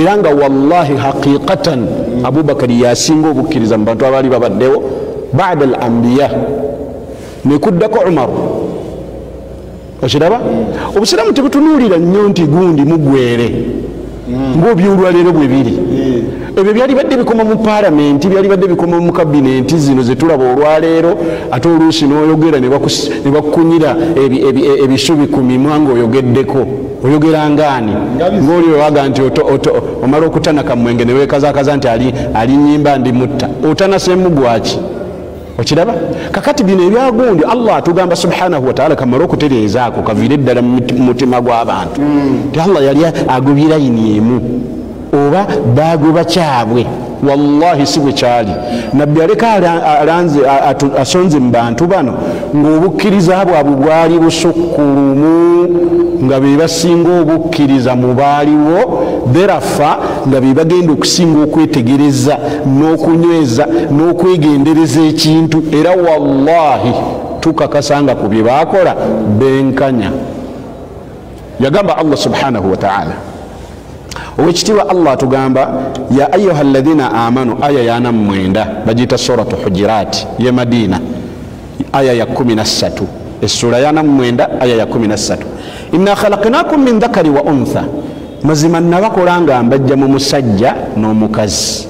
era nga wallahi haqiqatan Abubakari yasinga obukkiriza mu bantu abaali babaddewo baada al anbiya nekuddako Umar. Okiraba obusiraamu tebutunuulira nnyo nti gundi mugwere ng'obyolwaleero bwe biri. Ebyo byali badde bikoma mu paalamenti, byali badde bikoma mu kabinenti zino zetulaba olwaleero, ate oluusi n'oyogera ne bakukunyira ebisubi ku mimwa ng'oyogeddeko. Oyogera ngaani ng'oli wewaga nti omala okutanaka mwenge ne weekazakaza nti ali nnyimba ndi mutta, otanasemu gwaki. Okiraba kakati bino ebyagundi Allah atugamba subhanahu wa ta'ala kamala okutereezaako kaviire ddala mu mutima gw'abantu ti Allah yali agubira yiniemu oba bagoba kyabwe. Wallahi si bwe kyali. Nabbi aleka asonze mu bantu bano ng'obukkiriza bwabwe bwali busukkulumu nga be basinga obukkiriza mu baaliwo, berafa nga be bagenda okusinga okwetegereza n'okunyweza n'okwegendereza ekintu, era wallahi tukakasanga ku bye baakola benkanya. Yagamba Allah subhanahu wa ta'ala, owekitiibwa Allah atugamba ya ayuha alladhina amanu, aya ya 9 bagiyita suratu Hujurat ye Madina, aya ya 13, essula ya 9 aya ya 13. Inna khalaqnakum min dhakari wa untha, mazima nabakola nga mbajja mu musajja n'omukazi.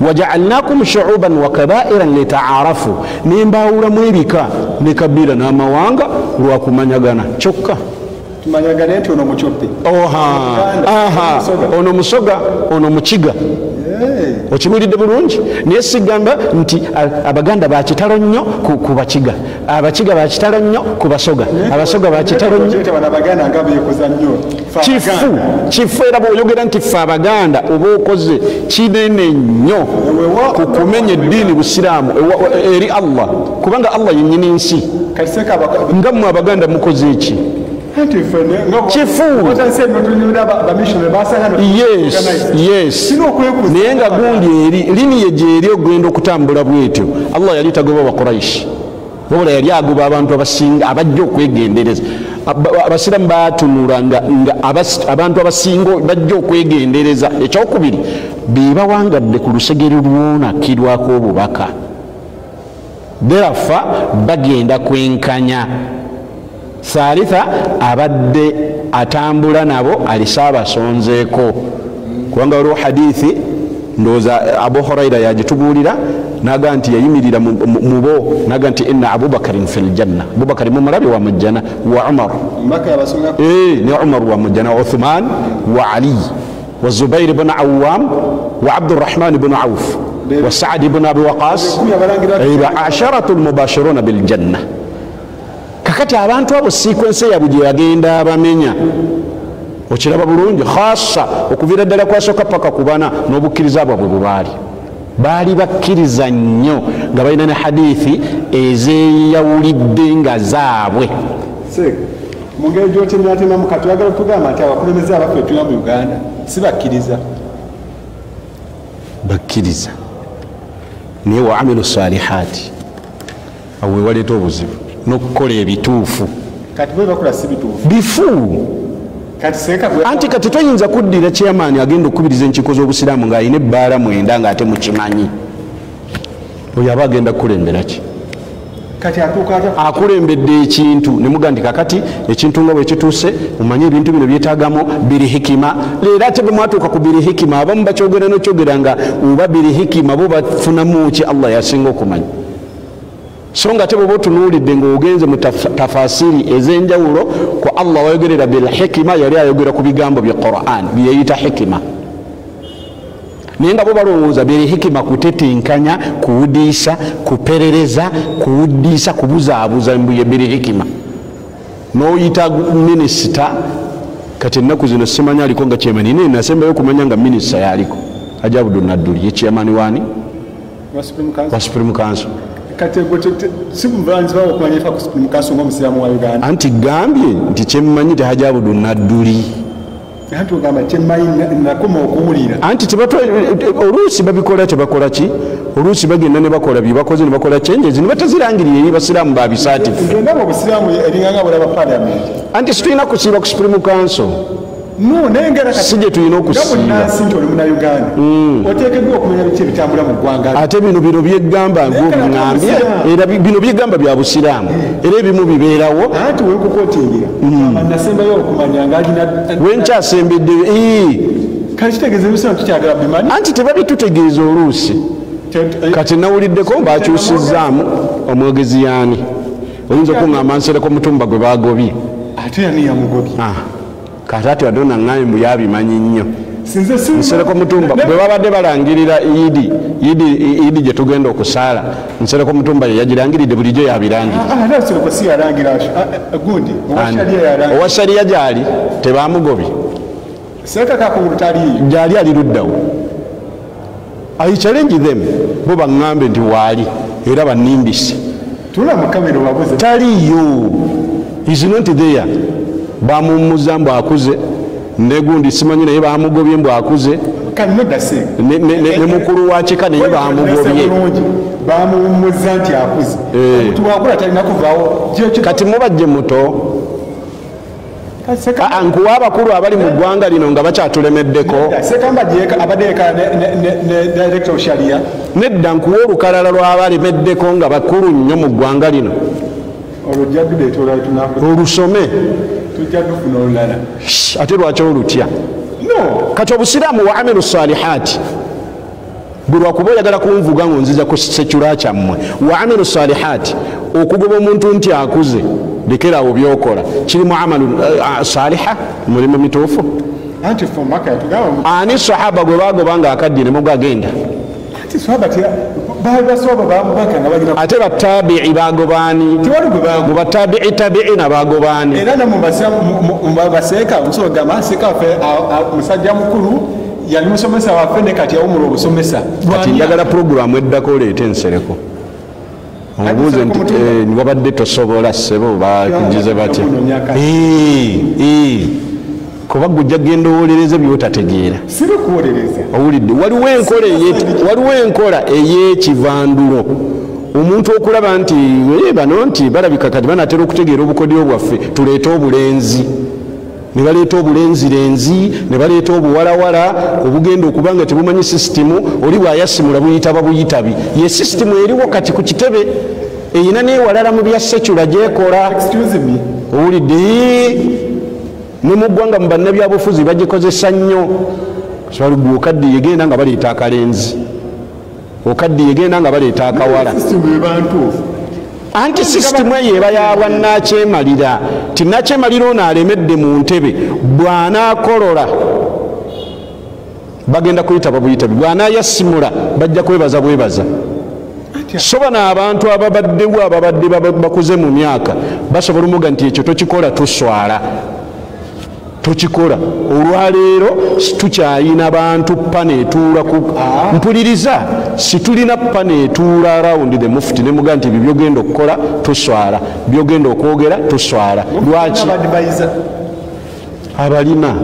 Waja'alnakum shu'uban wa kabairan lita'arafu, nimbawulamu ebika ne kabira n'amawanga lwakumanyagana kyokka. Tumanyagane nti ono mukyoppi. Ono musoga, ono mukiga. Okimulidde bulungi. Naye sigamba nti Abaganda bakitalo nnyo ku bakiga, abakiga bakitalo nnyo ku basoga, abasoga bakitalo nnyo. Kifu era bw'oyogera nti ffe Abaganda oba okoze kinene nnyo ku kumenya eddiini Busiraamu eri Allah, kubanga Allah yennyini nsi. Nga mmwe Abaganda mukoze eki? Kifu. Yes. Naye nga gundi eri lini yegyeri ogenda okutambula bwetyo. Allah yali tagoba ba Quraish, wabula yali agoba abantu abasinga abajja okwegendereza. Abasiraamu batunula nga abantu abasinga bajja okwegendereza. Ekyokubiri be bawangadde ku lusegere lwonakirwako obubaka, berafa bagenda kwenkanya. Thalitha abadde atambula nabo alisaabasonzeeko, kubanga waliwo hadithi ndowooza Abu Huraira yagitubuulira naga nti yayimirira mu bo naga nti inna Abubakarin fil janna, Abubakari mumulabe wa mujjana, wa Umar ne Umar wa mujjana, wa Uthman wa Ali wa Zubair ibn Awwam wa Abdurrahman ibn Auf wa Sa'd ibn Abi Waqas, asharatul mubashiruna bil janna. Kakati abantu abo sequence yabwe gye yagenda abamenya, okiraba bulungi, khassa okuviira ddala kwasooka paka ku bana n'obukkiriza bwabwe bwe baali bakkiriza nnyo nga balina ne hadithi ezeeyawulidde nga zaabwe. Mu ngeri gy'otemyatemamu kati oyagala okutugamba nti abakulembeze abaffe tulina mu Uganda si bakkiriza? Bakkiriza naye wa amilu salihaati, awo we waleeta obuzibu n'okukola ebituufu. Kati bwe bakola si bituufu bifu. Anti kati toyinza kuddira chairman agenda okubiriza enkiiko z'Obusiraamu ng'alina ebbaala 9 ng'ate mukimanyi. Oyo aba agenda kukulembera ki? Kati akulembedde ekintu ne muga nti kakati ekintu nga bwe kituuse omanye ebintu bino byetaagamu biri hikima. Leero ate bwe mwatuuka ku biri hikima abamu bakyogera n'okyogera nga oba biri hikima bo bafunamu ki Allah yasinga okumanya. So nga ate bw'oba otunuulidde ng'ogenze mu tafasiri ez'enjawulo ku Allah wayogerera bil hikima, yali ayogera ku bigambo bya Qur'an byeyita hikima. Naye nga bo balowooza biri hikima kutetenkanya, kuwudiisa, kuperereza, kuwudiisa, kubuzaabuza mbuye biri hikima. N'oyita minisita, kati ennaku zino simanyi aliko nga chairman, naye nasembayo okumanya nga minisita yaliko Ajabudu Nadduli ye chairman wani wa Supreme Council. Anti gambye nti kyemmanyi Ajabudu Nadduli. Anti oluusi babikola tebakola ki? Oluusi bagenda ne bakola bye bakoze ne bakola changes ne batazirangirira eri Basiraamu babisaatifu. Anti situlina kusiiba ku Supreme Council. no nengera si gye tulina okusiiba oli munayuganda oteekeddwa okumanya biki ebitambula mu ggwanga ate bino byegamba ng'obuŋambye era bino byegamba bya busiraamu era ebimu bibeerawo anti wekukotingira nasembayo okumanya ngaalina wenkyasembedde kale kitegeeza ebisiramu tukyagala bimanyi anti tebabitutegeeza oluusi kati nawuliddeko bakyusizzaamu omwogezi yaani oyinza okuŋŋamba nsereko mutumba gwe bagobye ate yani yamugobye kati ati wadde onaŋŋambye mbu yabimanyi nnyo nsereko mutumba bwe babadde balangirira idi gye tugenda okusaala nsereko mutumba ye yagirangiridde bulijjo yabirangira owa shariya gyali tebamugobye gyali ali luddawo I challenge them bo baŋŋambe nti waali era bannimbise taliyo is not there bamummuza mbu akuze negundi simanyi naye bamugobye mbu akuze ne mukulu wa kika naye bamugobye kati mubajje muto nkuwa abakulu abali mu ggwanga lino nga bakyatulemeddeko nedda nkuwa olukalala lw'abalemeddeko nga bakulu nnyo mu ggwanga lino olusome ate lwaki olutya kati obusiraamu wa amilu salihaati bwe lwakuba oyagala kunvuga ngo nziza ku sekula kyammwe wa amilu salihaati okugoba omuntu nti akuze lekerawo byokola kirimu amalu saliha mulimu mituufu ani sahaba gwe bagoba nga akadde ne mugagenda ate batabii bagobaani mu batabii tabiina bagobaani era namubaseeka omusogamaseeka waffe musajja mukulu yali musomesa waffe ne kati yawumula obusomesa kati njagala puroguramu eddako oleete ensereko omubuuze nti wabadde tosobola ssebo bakugize batya kuba gujja genda owolereze byotategeera owulidde waliwo enkola ey'ekivandulo omuntu okulaba nti bano nti balabika kati banatera okutegeera obukodyo bwaffe tuleete obulenzi ne baleeta obulenzirenzi ne baleeta obuwalawala obugenda okuba nga tebumanyi sisitimu oli bwayasimula buyitaba buyitabi ye sisitimu eriwo kati ku kitebe eyina neewalala mu bya sekula gyekola owulidde ne mu ggwanga mu bannabyabufuzi bagikozesa nnyo gwe okadde yegenda nga baleeta akalenzi okadde yegenda nga baleeta akawala anti sisitimu eyo eba yabwannakyemalira ti nakyemalira ono alemedde mu ntebe bw'anaakolola bagenda kuyitaba buyitabi bw'anaayasimula bajja kwebaza bwebaza so bano abantu ababaddewo ababadde bakuze mu myaka basobola omuga nti ekyo tokikola tuswala tokikola olwaleero tukyayina bantu paneetuula mpuliriza situlina paneetuula around the mufti nemuga nti ebyo byogenda okukola tuswala byogenda okwogera tuswala lwaki abalina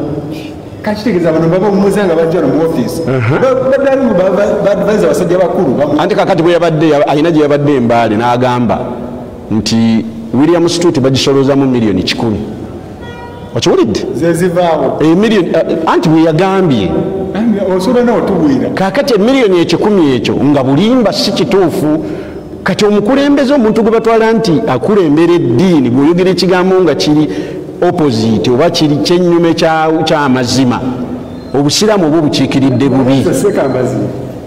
kakitegeeza bano baba mumuzanga bajja no mu office badali mu badvisor basajja bakulu anti kakati bwe yabadde alina gye yabadde embaale n'agamba nti William Street bagisoloozamu miliyoni 10 okiwulidde zezivaawo emiliyoni anti bwe yagambye osobola n'otubwira kakati emiliyoni 10 ekyo nga bulimba si kituufu kati omukulembeze omuntu gwe batwala nti akulembera eddiini bw'oyogera ekigambo nga kiri opposite oba kiri kyennyume ky'amazima obusiraamu oba bukiikiridde bubi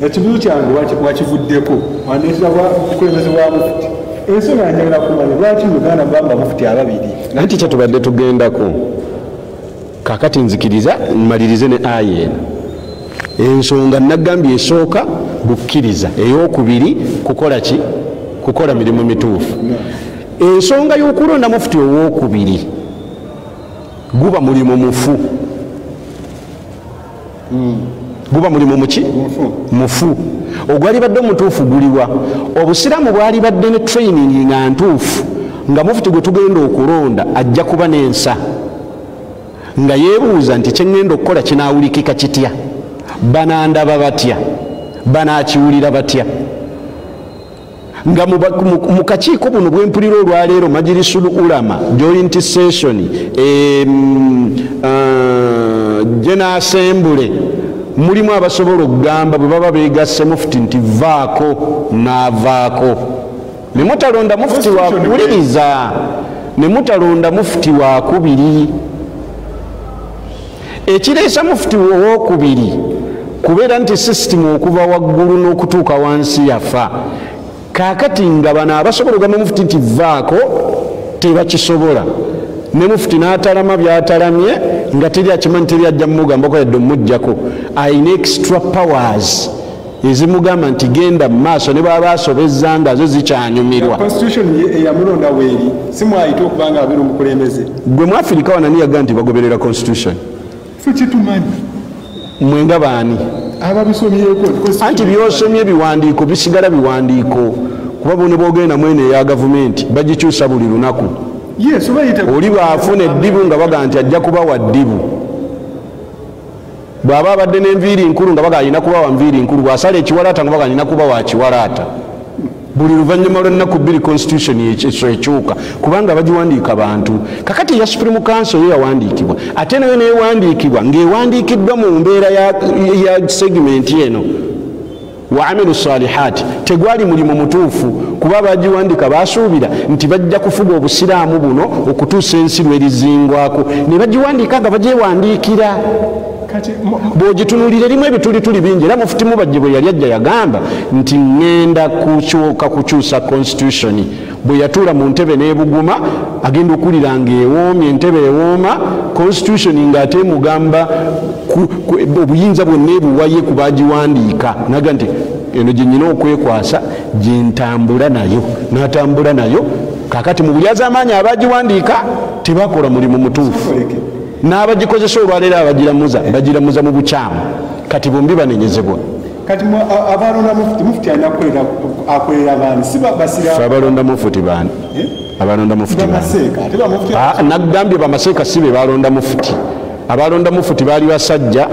ekibuzo kyange wakivuddeko waneetera bukulembeze bwa mufuti ensonga njagala kumanya lwaki Uganda bamba mufuti ababiri anti kyetubadde tugendako kakati nzikiriza mmalirize ne aya eno ensonga nagambye esooka bukkiriza ey'okubiri kukola ki kukola mirimu mituufu ensonga y'okulonda mufuti ow'okubiri guba mulimu mufu guba mulimu muki mufu ogwalibadde omutuufu guliwa obusiraamu bwalibadde ne training nga ntuufu nga mufuti gwe tugenda okulonda ajja kuba n'ensa nga yeebuuza nti kyeŋŋenda okukola kinaawulikika kitya banandaba batya banaakiwulira batya nga mu kakiiko buno bwempulira olwaleero majirisul ulama joint session general assembly mulimu abasobola okugamba bwe baba begasse mufuti nti vaako n'avaako ne mutalonda mufuti wakuwuliriza ne mutalonda mufuti wakubiri ekireesa mufuti owokubiri kubeera nti sisitimu okuva waggulu n'okutuuka wansi yafa kakati nga bano abasobola ogamba mufuti nti vaako tebakisobola ne mufuti n'atalama byatalamye nga teri akimanyi teri ajja mumugambako yadde omujjako ayina extra powers ezimugamba nti genda mu maaso ne baba asobezza nga zo zikyanyumirwa. Eyamulonda weeri simwayita okuba nga abeera omukulembeze. Gwe mu Afirika wanani yaga nti bagoberera constitution? Ffe kitumanyi. Mwenga baani? Ababisomyeko. Anti byosomye biwandiiko bisigala biwandiiko kuba bone boogenda mwene eya gavumenti bagikyusa buli lunaku. Oli bw'afuna eddibu nga baga nti ajja kubawa ddibu, bw'aba abadde n'enviiri nkulu nga baga alina kubawa nviiri nkulu, bw'asala ekiwalaata nga baga alina kubawa kiwalaata. Buli luvannyuma lw'ennaku bbiri constitution ekyuka kubanga bagiwandiika bantu. Kakati ya Supreme Council yo yawandiikibwa ate nayo neewandiikibwa ng'ewandiikiddwa mu mbeera ya segimenti eno waamilu salihati, tegwali mulimu mutuufu kuba bagiwandika basuubira nti bajja kufuga obusiraamu buno okutuusa ensi lwerizingwako ne bagiwandika nga bagyewandiikira. Bw'ogitunulira erimu ebitulituli bingi era mufuti Mubajje bwe yali ajja yagamba nti ŋŋenda kukyusa constitution. Bwe yatuula mu ntebe n'ebuguma agenda okulira ng'ewoomye entebe ewooma constitution ng'ate mugamba obuyinza bwonna ebuwaye ku bagiwandiika naga nti eno gye nnyina okwekwasa gye ntambula nayo n'atambula nayo. Kakati mu bulyaza amaanyi abagiwandiika tebakola mulimu mutuufu n'abagikozesa olwaleero bagiramuza mu bukyamu kati bombi banenyezebwa. Kati abalonda mufuti alina akolera baani si basiraamu? Abalonda mufuti baani? Abalonda mufuti baani? Nagambye bamaseeka si be balonda mufuti. Abalonda mufuti baali basajja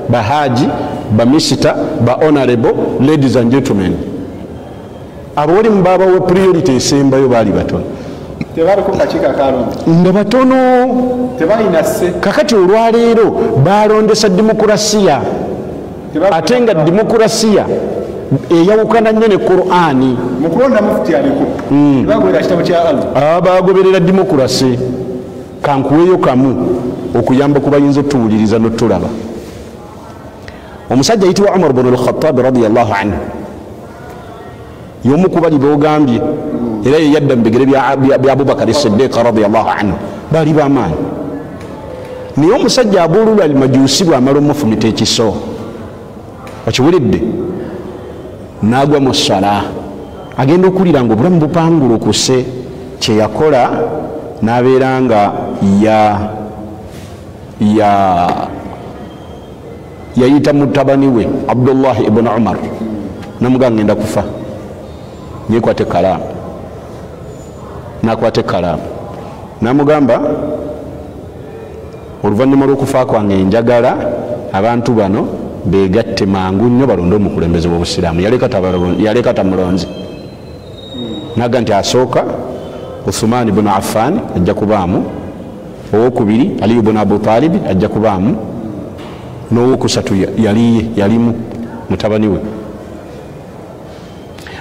bahaji bamisita ba honorable ladies and gentlemen. Abawali mu baabawo priority esembayo baali batono. Tebaliko kakiiko akalonda nga batono. Tebalina sse. Kakati olwaleero balondesa demokrasiya ate nga demokrasiya eyawukana nnyo ne Qur'ani. Mu kulonda mufuti aliko bagoberera kitabo kya Allah. Bagoberera demokrasi. Kankuweeyo kamu okuyamba ku bayinza otuwuliriza n'otulaba. Omusajja ayitibwa Umar ibn al-Khattab radiyallahu anhu y'omu ku bali boogambye era ye yadda mu bigere bya Abubakar as-Siddiq radiyallahu anhu baali b'amaanyi. Naye omusajja abuulula al-Majusi bw'amala omufumita ekiso okiwulidde n'agwa mu ssala agenda okulira nga obulamu bupangulukuse. Kye yakola n'abeera nga yayita mutabani we Abdullah ibn Umar namuga ngenda kufa nyekwate kalamu nakwate kalamu namugamba oluvannyuma lw'okufa kwange njagala abantu bano begatte mangu nnyo balonde omukulembeze w'obusiraamu. Yaleka tamulonzi naga nti asooka Uthman ibn Affan ajja kubaamu, owokubiri Ali ibn Abu Talib ajja kubaamu, n'owokusatu yalimu mutabani we.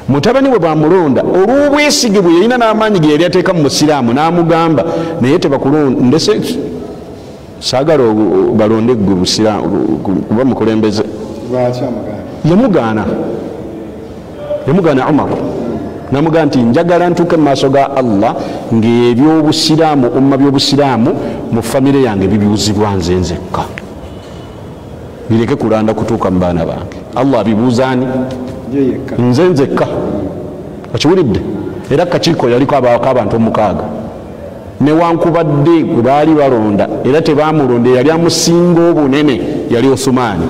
Mutabani we bamulonda olw'obwesige bwe yalina n'amaanyi ge yali ateeka mu musiraamu n'amugamba naye tebakulonda ndese saagala balonde gwe busiraamu kuba mukulembeze. Yamugana Umar namugamba nti njagala ntuuke mu maaso ga Allah ng'ebyobusiraamu umma by'obusiraamu mu famire yange bibuuzibwa nze nzekka, bireke kulanda kutuuka mu baana bange. Allah abibuuzaani nze nzekka. Okiwulidde? Era kakiiko yaliko abantu omukaaga newankubadde gwe baali balonda era tebaamulonda yali amusinga obunene yali Othmani.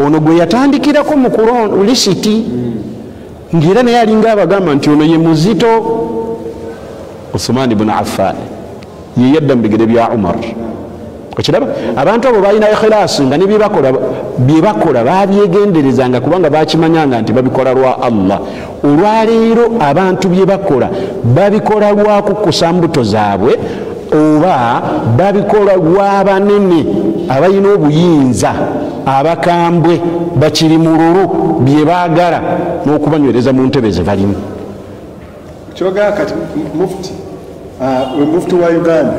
Ono gwe yatandikirako mu kulonda lisiti ng'era naye alinga abagamba nti ono ye muzito. Uthman ibn Affan ye yadda mu bigere bya Umar okiraba abantu abo balina ikhilasi nga byebakola babyegenderezanga kubanga bakimanyanga nti babikola lwa Allah. Olwaleero abantu byebakola babikola lwa kukusa mbuto zaabwe oba babikola lwa banene abalina obuyinza abakambwe bakiri mu lulu bye baagala n'okubanywereza mu ntebe ze balimu. Kyogera kati mufti wa Uganda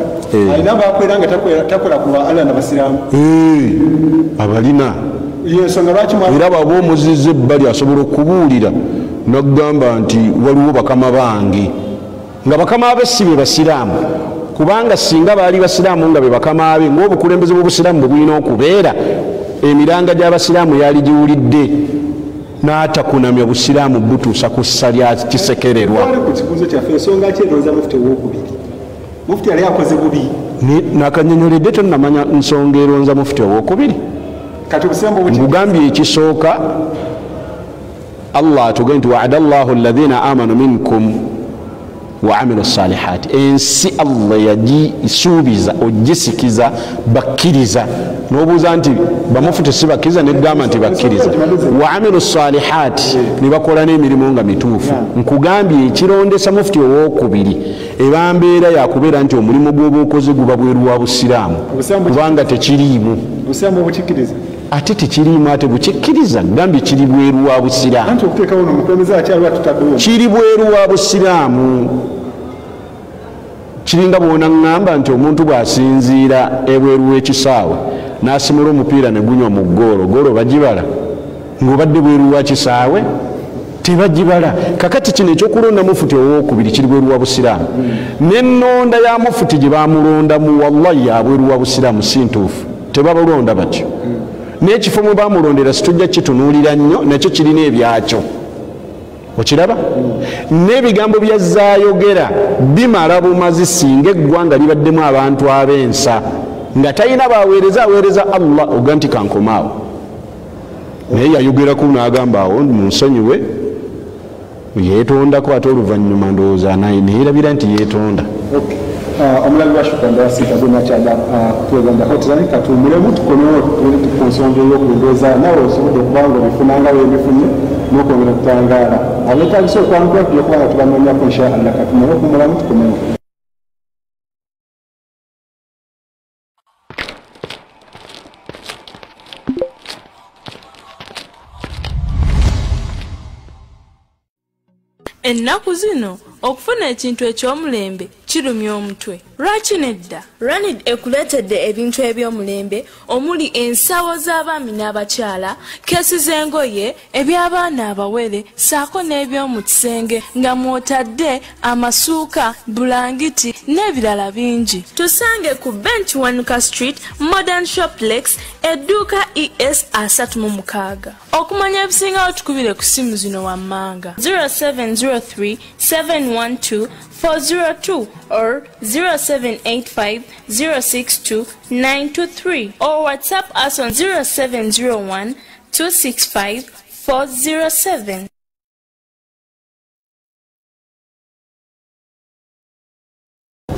alina bakwera nga takola ku Allah n'abasiraamu abalina yensonga lwaki era baba omuzize ebbali asobola okubuulira n'okugamba nti waliwo bakama bange nga bakama abe si be basiraamu, kubanga singa baali basiraamu nga be bakama abe ng'obukulembeze bw'obusiraamu bwe bulina okubeera emiranga gy'abasiraamu yali giwulidde n'atakunamya busiraamu butuusa ku ssa lya kisekererwa. Mufti yali akoze bubi nakanyonyoledde tonnamanya nsonga eronza mufti owokubiri. Nkugambye ekisooka Allah atugambye nti wa'ada Allahu alladhina amanu minkum wa amilu salihati. Ensi Allah yagisuubiza ogisikiza bakkiriza n'obuuza nti bamufuti si bakkiriza negamba nti bakkiriza wa amilu salihati ne bakola n'emirimu nga mituufu. Nkugambye ekirondesa mufti owokubiri eba mbeera yakubeera nti omulimu gw'oba okoze guba bweru wa busiraamu kubanga tekiriimu ate tekiriimu ate bukikkiriza gambye kiri bweru wa busiraamu kiri bweru wa busiraamu. Kiringa bwona ngamba nti omuntu bw'asinziira ebweru w'ekisaawe n'asimula omupiira ne gunywa mu ggoolo bagibala ng'obadde bweru wa kisaawe tebagibala. Kakati kino ekyokulonda mufuti owokubiri kiri bweru wa busiraamu n'ennonda ya mufuti gye bamulondamu wallahi ya bweru wa busiraamu si ntuufu, tebabalonda batyo. N'ekifo mwe bamulondera situjja kitunuulira nnyo nakyo kirina ebyakyo okiraba. N'ebigambo byazaayogera bimala bumazi singa eggwanga libaddemu abantu ab'ensa nga talina baweereza aweereza Allah oga nti kankomaawo, naye yayogeraku n'agamba awo munsonyiwe yeetondako ate oluvannyuma ndowooza neyerabira nti yeetonda. Omulabi wa Shukran Darasita Donachada Tweganda Hotline katumulemu tukomewo ku nsonga ey'okulondooza nawe osobodde okubanga obifunanga weebifunye n'okwongera okutangaala abeetagisa okwanguka tujja kubanga tubanoonyako inshaallah katumule okumulamu tukomewo. Ennaku zino okufuna ekintu eky'omulembe kirumya omutwe. Lwaki nedda? Ranid ekuleetedde ebintu eby'omulembe omuli ensawo z'abaami n'abakyala, keesi z'engoye, eby'abaana abawere saako n'eby'omu kisenge nga mw'otadde amasuuka, bulangiti n'ebirala bingi. Tusange ku Bench Wanuka Street, Modern Shoplex, edduuka ES 36. Okumanya ebisingawo tukubire ku simu zino wammanga 0703 712 402 or 0785 062 923 or WhatsApp us on 0701 265 407.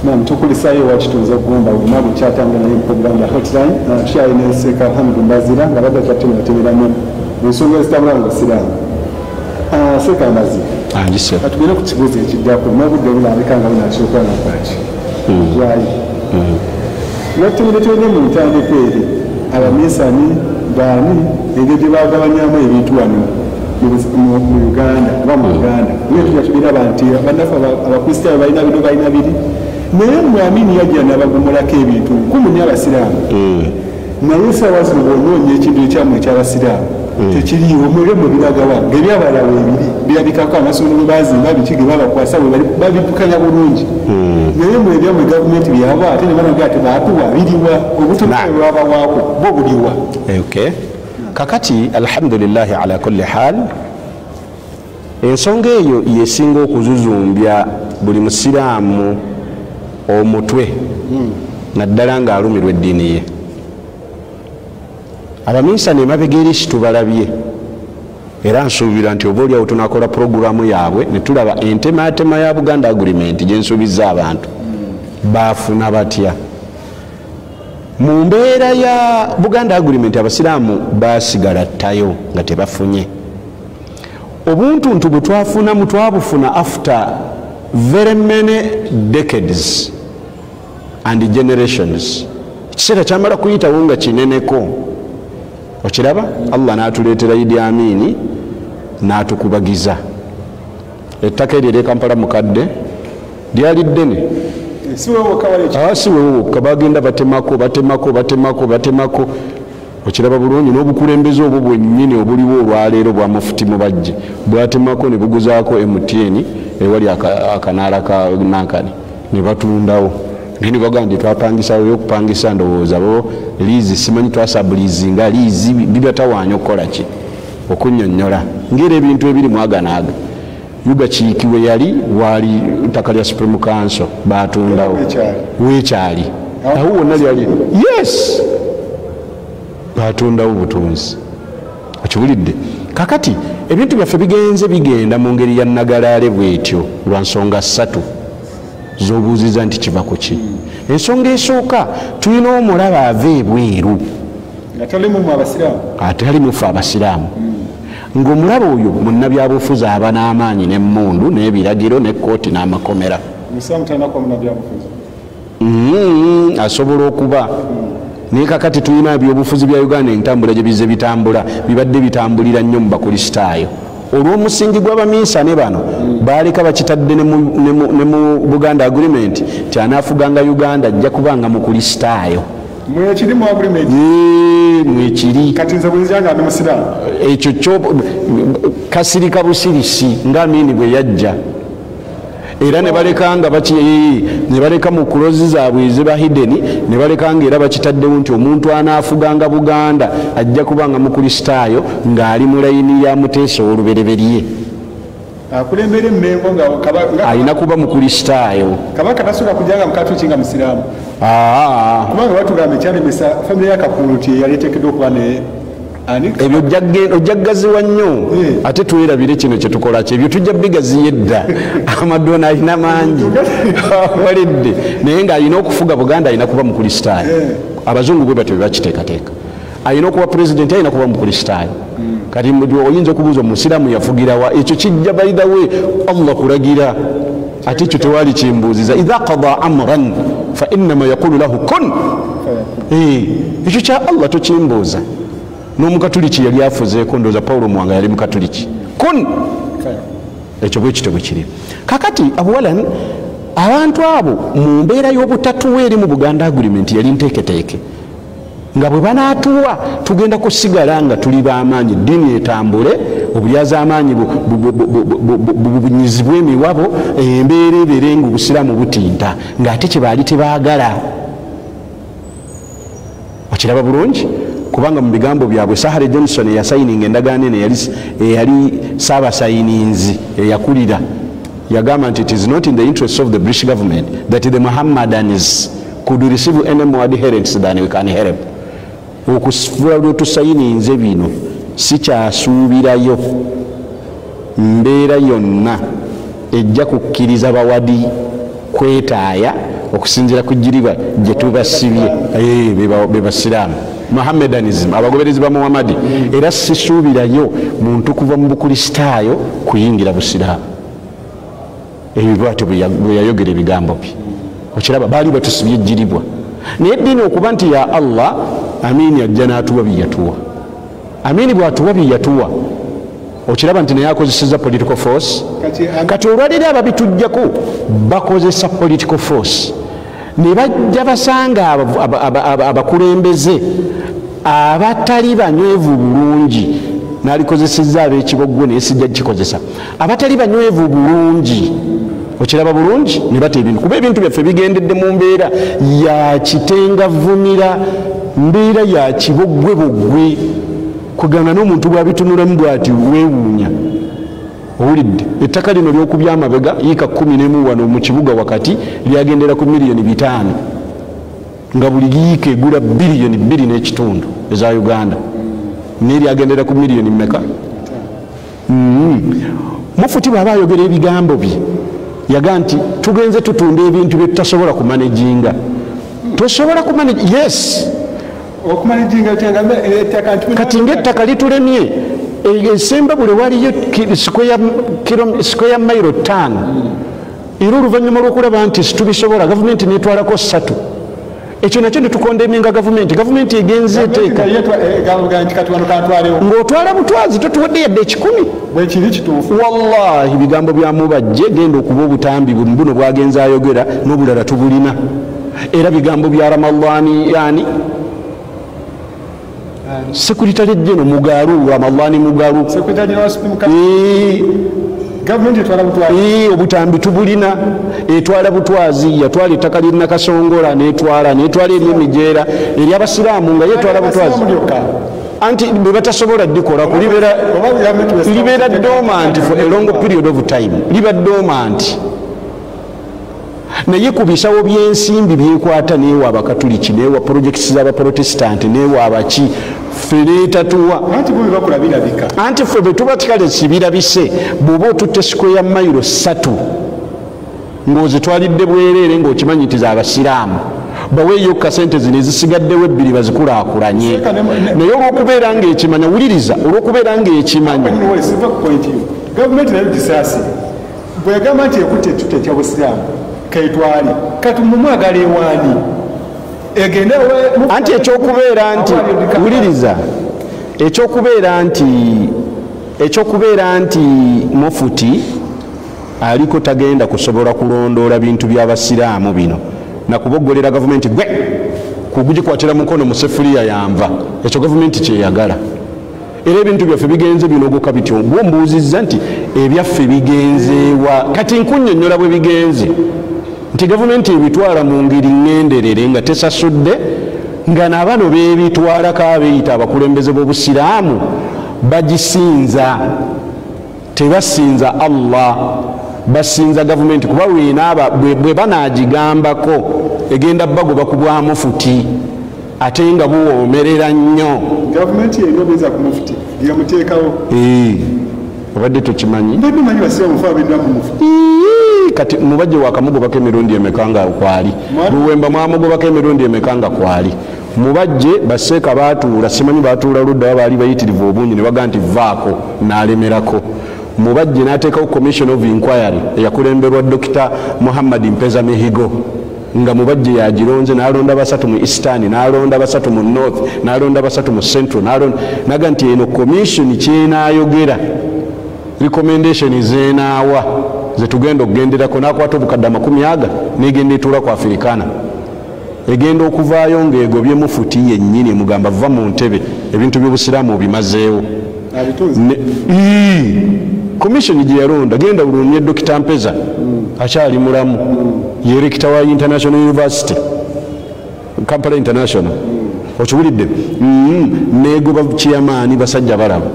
Naam, tukulisaayo wakitunza ogumba olina bukyatanga naye program ya hotline tukyalina Seeka Hamdu Mbazira nga badde kyatemateberamu ensonga ezitambula nga siraamu. Seeka Mbazira katugenda ku kibuuzo ekiddako n'obudde bulabika nga bunasooka nakwaki lwayi natumire tulina mu ntandikwa eri abaminsani baani engeri gye bagabanyamu ebintu wano mu Uganda oba mu Uganda naye tujja tubiraba nti bannaffe abakristaayo balina bino balina biri naye mwamini yajja n'abagumulako ebintu nkumu n'abasiraamu naye saawa zino bw'onoonya ekintu ekyamu eky'abasiraamu tekiriiwo mulemu biragawa ng'ebyabalawo ebiri birabikako amasomero bwe bazimba biki ge babakwasa babipukanya bulungi naye mu ebyammwe gavumenti byaba ate ne banaga ati baatuwa biriwa obutumire bwabawaako bo buliwa. Kakati alhamdulillahi ala kulli hal ensonga eyo yesinga okuzuzumbya buli musiraamu omutwe naddala ng'alumirwa eddiini ye. Abaminsani emabega eri situbalabye era nsuubira nti oba oliawo tunakola puroguramu yaabwe ne tulaba entematema ya Buganda Agreement gye nsuubizza abantu baafuna batya. mu mbeera ya Buganda Agreement abasiraamu basigala ttayo nga tebafunye obuntuntu bwe twafunamu twabufuna after very many decades and generations. Ekiseera kyamala kuyitawo nga kineneko okiraba Allah n'atuleetera Idi Amini n'atukubagiza ettaka eryo eri Kampala mukadde lyali ddene siwewo wokka bagenda batemako okiraba bulungi n'obukulembeze obwo bwennyini obuliwo olwaleero bwa mufuti mu bajje bwatemako ne buguzaako MTN ewali akanaala ka Nankani ne batundawo nini bagandi twapangisa okupangisa ndowooza bo liizi simanyi twasabulizinga liizi bibatawaanya okukola ki okunnyonnyola ngera ebintu ebiri mwaganaaga yuga kiikiwe yali wali ttaka lya Supreme Council batundawo weekyali awo wonna lyali yes batundawo butunzi okibulidde kakati ebintu byaffe bigenda mu ngeri ya nagalaale bwetyo lwa nsonga 3 zobuuziza nti kiva ku ki. Ensonga esooka tulina omulaba ava ebweru atalimufe abasiraamu ng'omulaba oyo munnabyabufuzi aba n'amaanyi n'emmundu n'ebiragiro n'ekkooti n'amakomera asobola okuba naye kakati tulina ebyobufuzi bya Uganda entambula gye bize bitambula bibadde bitambulira nnyo mu bakristaayo olw'omusingi gw'abaminsane bano baaleka bakitadde ne mu Buganda Agreement ti anaafuganga Uganda ajja kubanga mukristaayo mwekiri mu agreement mwekiri kati nze bwenzanga ndi musiraamu ekyo kyo kasirika busirisi nga Amini bwe yajja era ne balekanga ne baleka mu kulozi zaabwe ezeba hidden ne balekanga era bakitaddewo nti omuntu anaafuganga Buganda ajja kubanga mukristaayo ng'ali mu layini ya Muteesa olubereberye akulembera emmengo nga alina kuba mukristaayo kabaka tasobola kujanga mukatu kinga musiraamu kubanga batugamba ekyalemesa famire ya Kakuluti yali eteekeddwa okuba ne ebyo ojjaggaziwa nnyo ate tuwerabire kino kye tukola kyo ebyo tujja bigaziya edda amadona alina mangi walidde naye ng'alina okufuga Buganda alina kuba mukristaayo abazungu bwe batyo bakiteekateeka alina okuba pulezidenti alina kuba mukristaayo kati oyinza okubuuza omusiraamu yafugirawa ekyo kijja by the way Allah kulagira ate ekyo tewali kimbuuziza idha qada amran fa innama yaqulu lahu kun ekyo kya Allah tokimbuuza n'omukatuliki yali afuzeeko ndooza Paulo Mwanga yali mukatuliki kun ekyo bwe kityo bwe kiri kakati awalan abantu abo mu mbeera y'obutatuwa eri mu Buganda Agreement yali nteeketeeke nga bwe banaatuwa tugenda kusigala nga tuli b'amaanyi eddiini etambule obulyaza amaanyi bubunyizibwe emiwabo embeera ebeere nga obusiraamu butinta ng'ate kye baali tebaagala okiraba bulungi kubanga mu bigambo byabwe Sahara Johnson eyasayininga endagaano eno eyali saabasayininzi eyakulira yagamba nti it is not in the interest of the British government that the Mohammedans could receive any more adherents than we can help. Okufuula lwetusayininze bino sikyasuubirayo mbeera yonna ejja kukkiriza bawadi kwetaaya okusinziira ku jjiriba gye tubasibye be basiraamu Mohammedanism abagoberezi ba Muhammadi era sisuubirayo muntu kuva mu bukristaayo kuyingira busiraamu ebyo bwatyo bwe yayogera ebigambo bye okiraba baali batusibye ejjiribwa naye eddiini okuba nti ya Allah Amini ajja n'atuwa byeyatuwa Amini bw'atuwa byeyatuwa okiraba nti naye akozeseza political force kati olwaliro ababitujjako bakozesa political force ne bajja basanga abakulembeze abatali banywevu bulungi n'alikozesezza ab'ekiboggo naye sijja kikozesa abatali banywevu bulungi okiraba bulungi ne bata ebintu kuba ebintu byaffe bigendedde mu mbeera ya kitengavumira mbeera ya kiboggweboggwe kuganga n'omuntu bw'abitunulamu bw'ati weewuunya owulidde ettaka lino ly'okubya amabega yiika 11 wano mu kibuga wakati lyagendera ku miliyoni 5 nga buli yiika egula biliyoni 2.5 eza Uganda naye lyagendera ku miliyoni mmeka mufuti bw'aba ayogera ebigambo bye yaga nti tugenze tutunda ebintu bye tutasobola kumanaginga tosobola kumanya yes kati ng'ettaka litulemye esemba buli waliyo square mile 5 era oluvannyuma lw'okulaba nti situbisobola gavumenti netwalako 3 ekyo nakyo netukondeminga gavumenti egenze eteeka ng'otwala butwazi totuwadde yadde 10 wallahi bigambo byamubajje genda okuba obutambi buno bwagenza ayogera n'obulala tubulina era bigambo bya Ramadhani yani Secretary General Mugaru Ramadhani Mugaru obutambi tubulina etwala butwazi yatwala ettaka lirina Kasongola netwala emimijeera eri abasiraamu nga yetwala butwazi anti bwe batasobola ddikola libeera dormant for a long period of time liba dormant naye ku bisawo by'ensimbi byekwata neewa abakatuliki neewa projects z'abaprotestant neewa abaki ffe leetatuwa anti ffe bwe tuba tikale kibirabise bw'oba otutte square mile 3 ng'ozitwalidde bwereere ng'okimanyi nti z'abasiraamu baweeyo kasente zino ezisigaddewo 2 bazikulaakulanye naye olw'okubeera ng'ekimanya wuliriza olw'okubeera ng'ekimanya gavumenti nayo gisaasi bwegamba nti ekutte etutte ekya busiraamu kaitwali kati mumwagala ewaani egende anti ekyokubeera nti wuliriza ekyokubeera nti mufuti aliko tagenda kusobola kulondoola bintu by'abasiraamu bino nakuboggolera gavumenti gwe kugikwatira mukono mu sefuliya yanva ekyo gavumenti kyeyagala era ebintu byaffe bigenze binogoka bityo gwombuuzizza nti ebyaffe bigenzeewa kati nkunnyonnyola bwe bigenze nti gavumenti ebitwala mu ngeri ŋŋenderere nga tesasudde nga nabano beebitwalako abeeyita abakulembeze b'obusiraamu bagisinza tebasinza Allah basinza gavumenti kuba wenaaba bwe banaagigambako egenda bagoba ku bwa mufuti ate nga buwoomerera nnyo gavumenti enobeza ku mufuti yamuteekawo obadde tokimanyi mufuti kati mubajje wakamugobako emirundi emeka nga kwali Luwemba mwamugobako emirundi emeka nga kwali mubajje baseeka baatuula simanyi baatuula ludda baali bayitirivu obungi ne bagaa nti vaako n'alemerako mubajje n'ateekawo commission of inquiry eyakulemberwa Dr. Muhammad Mpeza Mihigo nga mubajje yagironze n'alonda 3 mu Eastern n'alonda 3 mu North n'alonda 3 mu Central naga nti eno commission kyenaayogera recommendation zeenaawa zetugenda okugenderako n'akwata obukadde 10 n'egenda etuula ku Afrikaana egenda okuvaayo ng'egobye mufuti yennyini emugamba va mu ntebe ebintu by'obusiraamu bimazeewo commission gye yalonda genda bulumye Dr. Mpeza akyali mulamu ye rector wa International University Kampala International okiwulidde neegoba chairman basajja balaba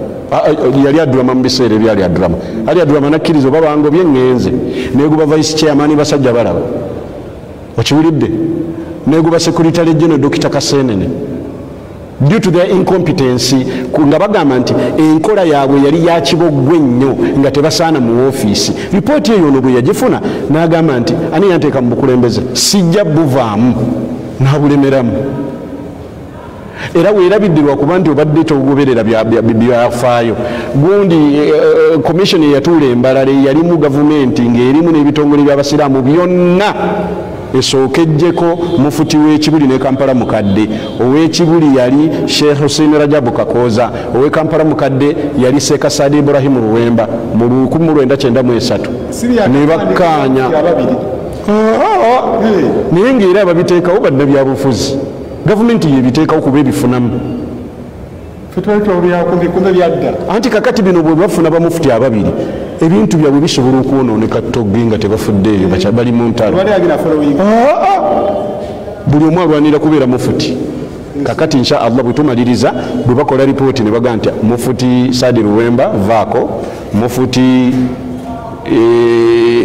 yali Abdulrahman mu biseera ebyali Abdulrahman nakkiriza oba bangobye ŋŋenze neegoba vice chairman basajja balaba okiwulidde neegoba secretary general Dr. Kasenene due to their incompetence nga bagamba nti enkola yaabwe yali yakiboggwe nnyo nga tebasaana mu ofiisi ripooti eyo ono bwe yagifuna n'agamba nti ani yanteeka mu bukulembeze sijja buvaamu n'abulemeramu era weerabidde lwakuba nti obadde togoberera byafaayo gundi commission eyatuula embalala eyalimu gavumenti ng'erimu n'ebitongole by'abasiraamu byonna esookejjeko mufuti w'ekibuli ne Kampala mukadde ow'ekibuli yali Sheikh Hussein Rajabu Kakoza ow'e Kampala mukadde yali Sheikh Saadi Ibrahim Luwemba mu 1993 ne bakkaanya naye ng'era babiteekawo bannabyabufuzi gavumenti yebiteekawo kuba ebifunamu anti kakati bino bwe bafuna bamufuti 2 ebintu byabwe bisobola okwonooneka togge nga tebafuddeeyo bali mu ntalo buli omu alwanira kubeera mufuti kakati insha Allah bwe tumaliriza bwe bakola ripooti ne baga nti mufuti Saadi Luwemba vaako mufuti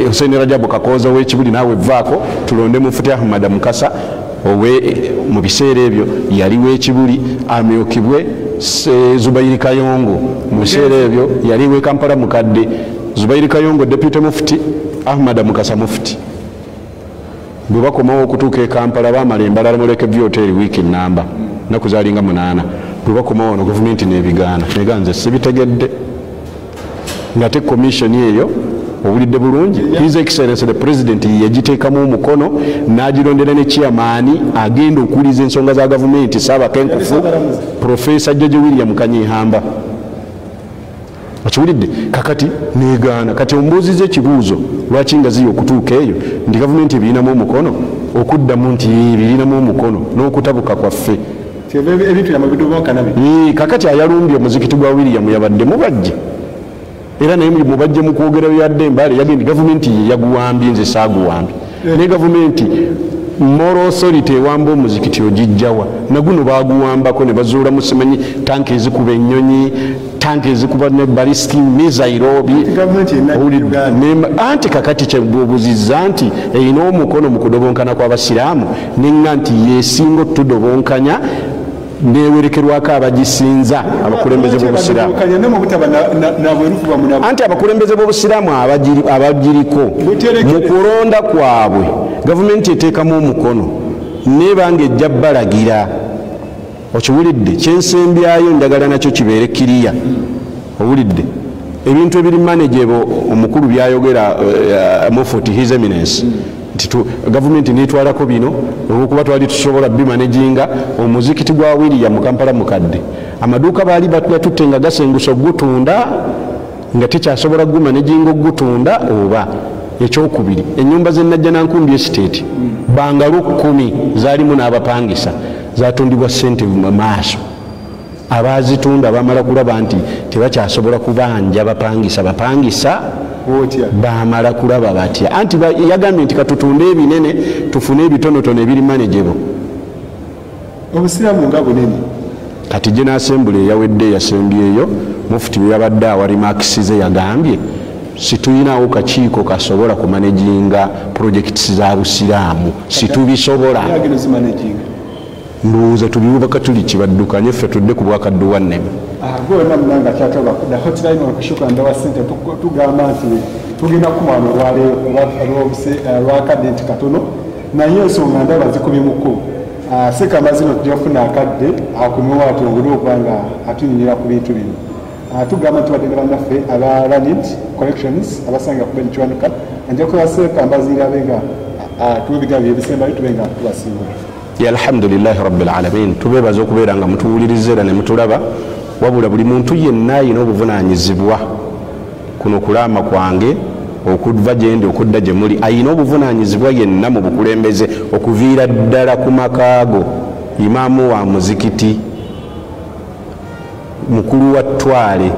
Hussein Rajabu Kakoza ow'ekibuli naawe vaako tulonde mufuti Ahmad Mukasa mu biseera ebyo yali w'ekibuli amyukibwe Zubairi Kayongo mu biseera ebyo yali w'e Kampala mukadde Zubairi Kayongo deputy mufti Ahmad Mukasa mufti bwe bakomawo okutuuka e Kampala baamala embalala muleke byoteri wiiki namba naku zaalinga 8 bwe bakomawo wano gavumenti n'ebigaana nze sibitegedde ng'ate komishoni eyo obulidde bulungi His Excellency the President yagiteekamu omukono n'agirondera ne chairman agenda okuwuliza ensonga za gavumenti Ssaabakenkufu Professor George William Kanyihamba akiwulidde kakati negaana kati ombuuziza ekibuuzo lwaki nga ziyo okutuuka eyo nti gavumenti ebirinamu omukono okuddamu nti ebirinamu omukono n'okutabuka kwaffe kakati ayalumbye omuzikiti gwa William yabadde mubajje era naye mubajje mu kwogera byadde mbale yagenda gavumenti yaguwambye nze saaguwambye ne gavumenti moral authority ewamba omuzikiti ogijjawa naguno baguwambako ne bazuulamu simanyi tanki ezikuba ennyonyi tanki ezikuba ne ballistic missile anti kakati kyebubuzizza nti erina omukono mu kudobonkana kw'abasiraamu nenga nti yeesinga otudobonkanya newerekerwako abagisinza abakulembeze b'obusiraamu anti abakulembeze b'obusiraamu abagiriko mu kulonda kwabwe gavumenti eteekamu omukono nebanga ejja balagira okiwulidde kyensembyayo njagala nakyo kibeere kiriya owulidde ebintu ebiri managebo omukulu byayogera Mufti His Eminence gavumenti netwalako bino olwokuba twali tusobola bimanaginga omuzikiti gwa William Kampala mukadde amaduuka baali batutte nga gasengusa ogutunda nga tekyasobola gumanaginga ogutunda oba ekyokubiri ennyumba z'ennajja nankumbi estate bangalo 10 zaalimu n'abapangisa zatundibwa ssente mu maaso abazitunda bamala kulaba nti tebakyasobola kubanja bapangisa baamala kulaba batya anti yagambye nti katutunde ebinene tufune ebitonotono ebiri managebo obusiraamu nga bunene kati General Assembly eyawedde yasembyeyo Mufti bwe yabadde awalimakisize yagambye situyinawo kakiiko kasobola kumanaginga projects za busiraamu situbisobola ndowooza tubiwubaka tuli kibaddukanye ffe tudde ku bwakadde wanneme gwona munanga kyatoba kuda hotline okushuka ndawa sente tugamba nti tugenda kumwana lwakadde nti katono naye ensonga ndaba zikubimuko seka amazino tujafuna akadde akumiwa atongole okubanga atunyinira ku bintu bino tugamba nti badde bannaffe aba Ranid collections abasanga kuba nikiwanuka anja kubaseka ambazira benga tubigabye ebisembayo tubenga tubasimbula alhamdulillahi rabbil alamin tubebaza okubeera nga mutuwuliriza era ne mutulaba wabula buli muntu yenna ayina obuvunaanyizibwa kuno kulaama kwange okuva gyendi okudda gye muli ayina obuvunaanyizibwa yenna mu bukulembeze okuviira ddala ku makaago imaamu wa muzikiti mukulu wa Ttwale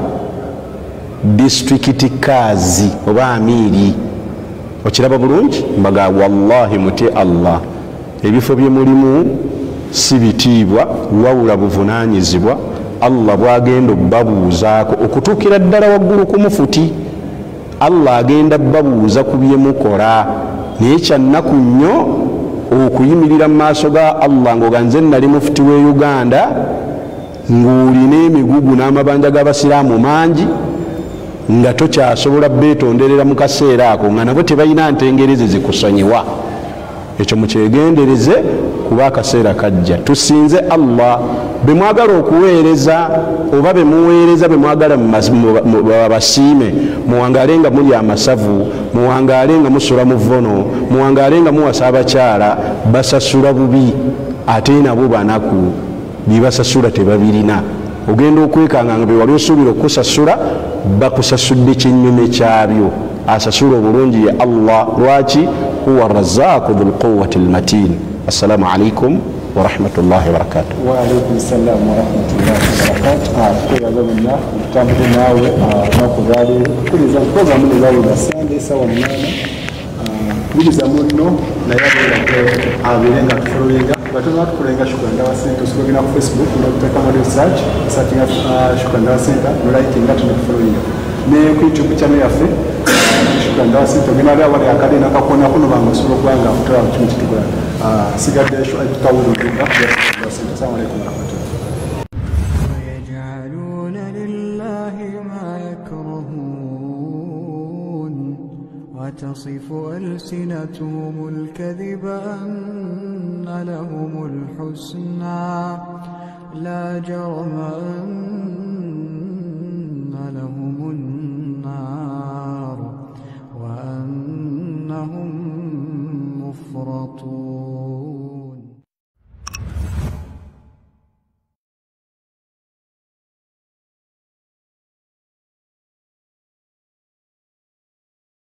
district kaazi oba amiiri okiraba bulungi mbaga wallahi muti Allah ebifo bye mulimu si bitiibwa wawula buvunaanyizibwa Allah bwagenda obbabuuzaako okutuukira ddala waggulu ku mufuti Allah agenda bbabuuza ku bye mukola naye kyannaku nnyo okuyimirira mu maaso ga Allah ng'oganze nali mufuti w'e Uganda ng'olina emigugu n'amabanja g'abasiraamu mangi nga tokyasobola beetonderera mu kaseera ako nga nabo tebalina ntengereze zikusonyiwa ekyo mukyegendereze kuba akaseera kajja tusinze Allah bemwagala okuweereza oba bemuweereza bemwagala basiime muwangale nga muli amasavu muwangale nga musula mu vvono muwangale nga muwasa abakyala basasula bubi ate nabo banaku bibasasula tebabirina ogenda okwekanga nga bewali osuubira okusasula bakusasudde kyennyume kyabyo asasula obulungi ya Allah lwaki huwa razaqu dhul quwwati almatin. Assalamu alaikum wa rahmatullahi wa barakatuh. Wa alaikum salam wa rahmatullahi wa barakatuh. Kwa zamana tutambule nawe nakugale kuliza program ni zawe na Sunday sawa mnana kuliza muno na yabo abirenga kufurulinga batuna kulenga shukrani dawa center usibogina ku Facebook na kutaka mo research searching shukrani dawa center no like ngati na kufurulinga ne ku YouTube channel yafe shukrani dawa center gina dawa wale akade na kakona kuno bangasuro kwanga kutoa chimwe kitugwa sigadde shu tutawulo dinga dawa center. Assalamu alaikum wa rahmatullahi. وتصف ألسنتهم الكذب أن لهم الحسنى لا جرم أن لهم النار وأنهم مفرطون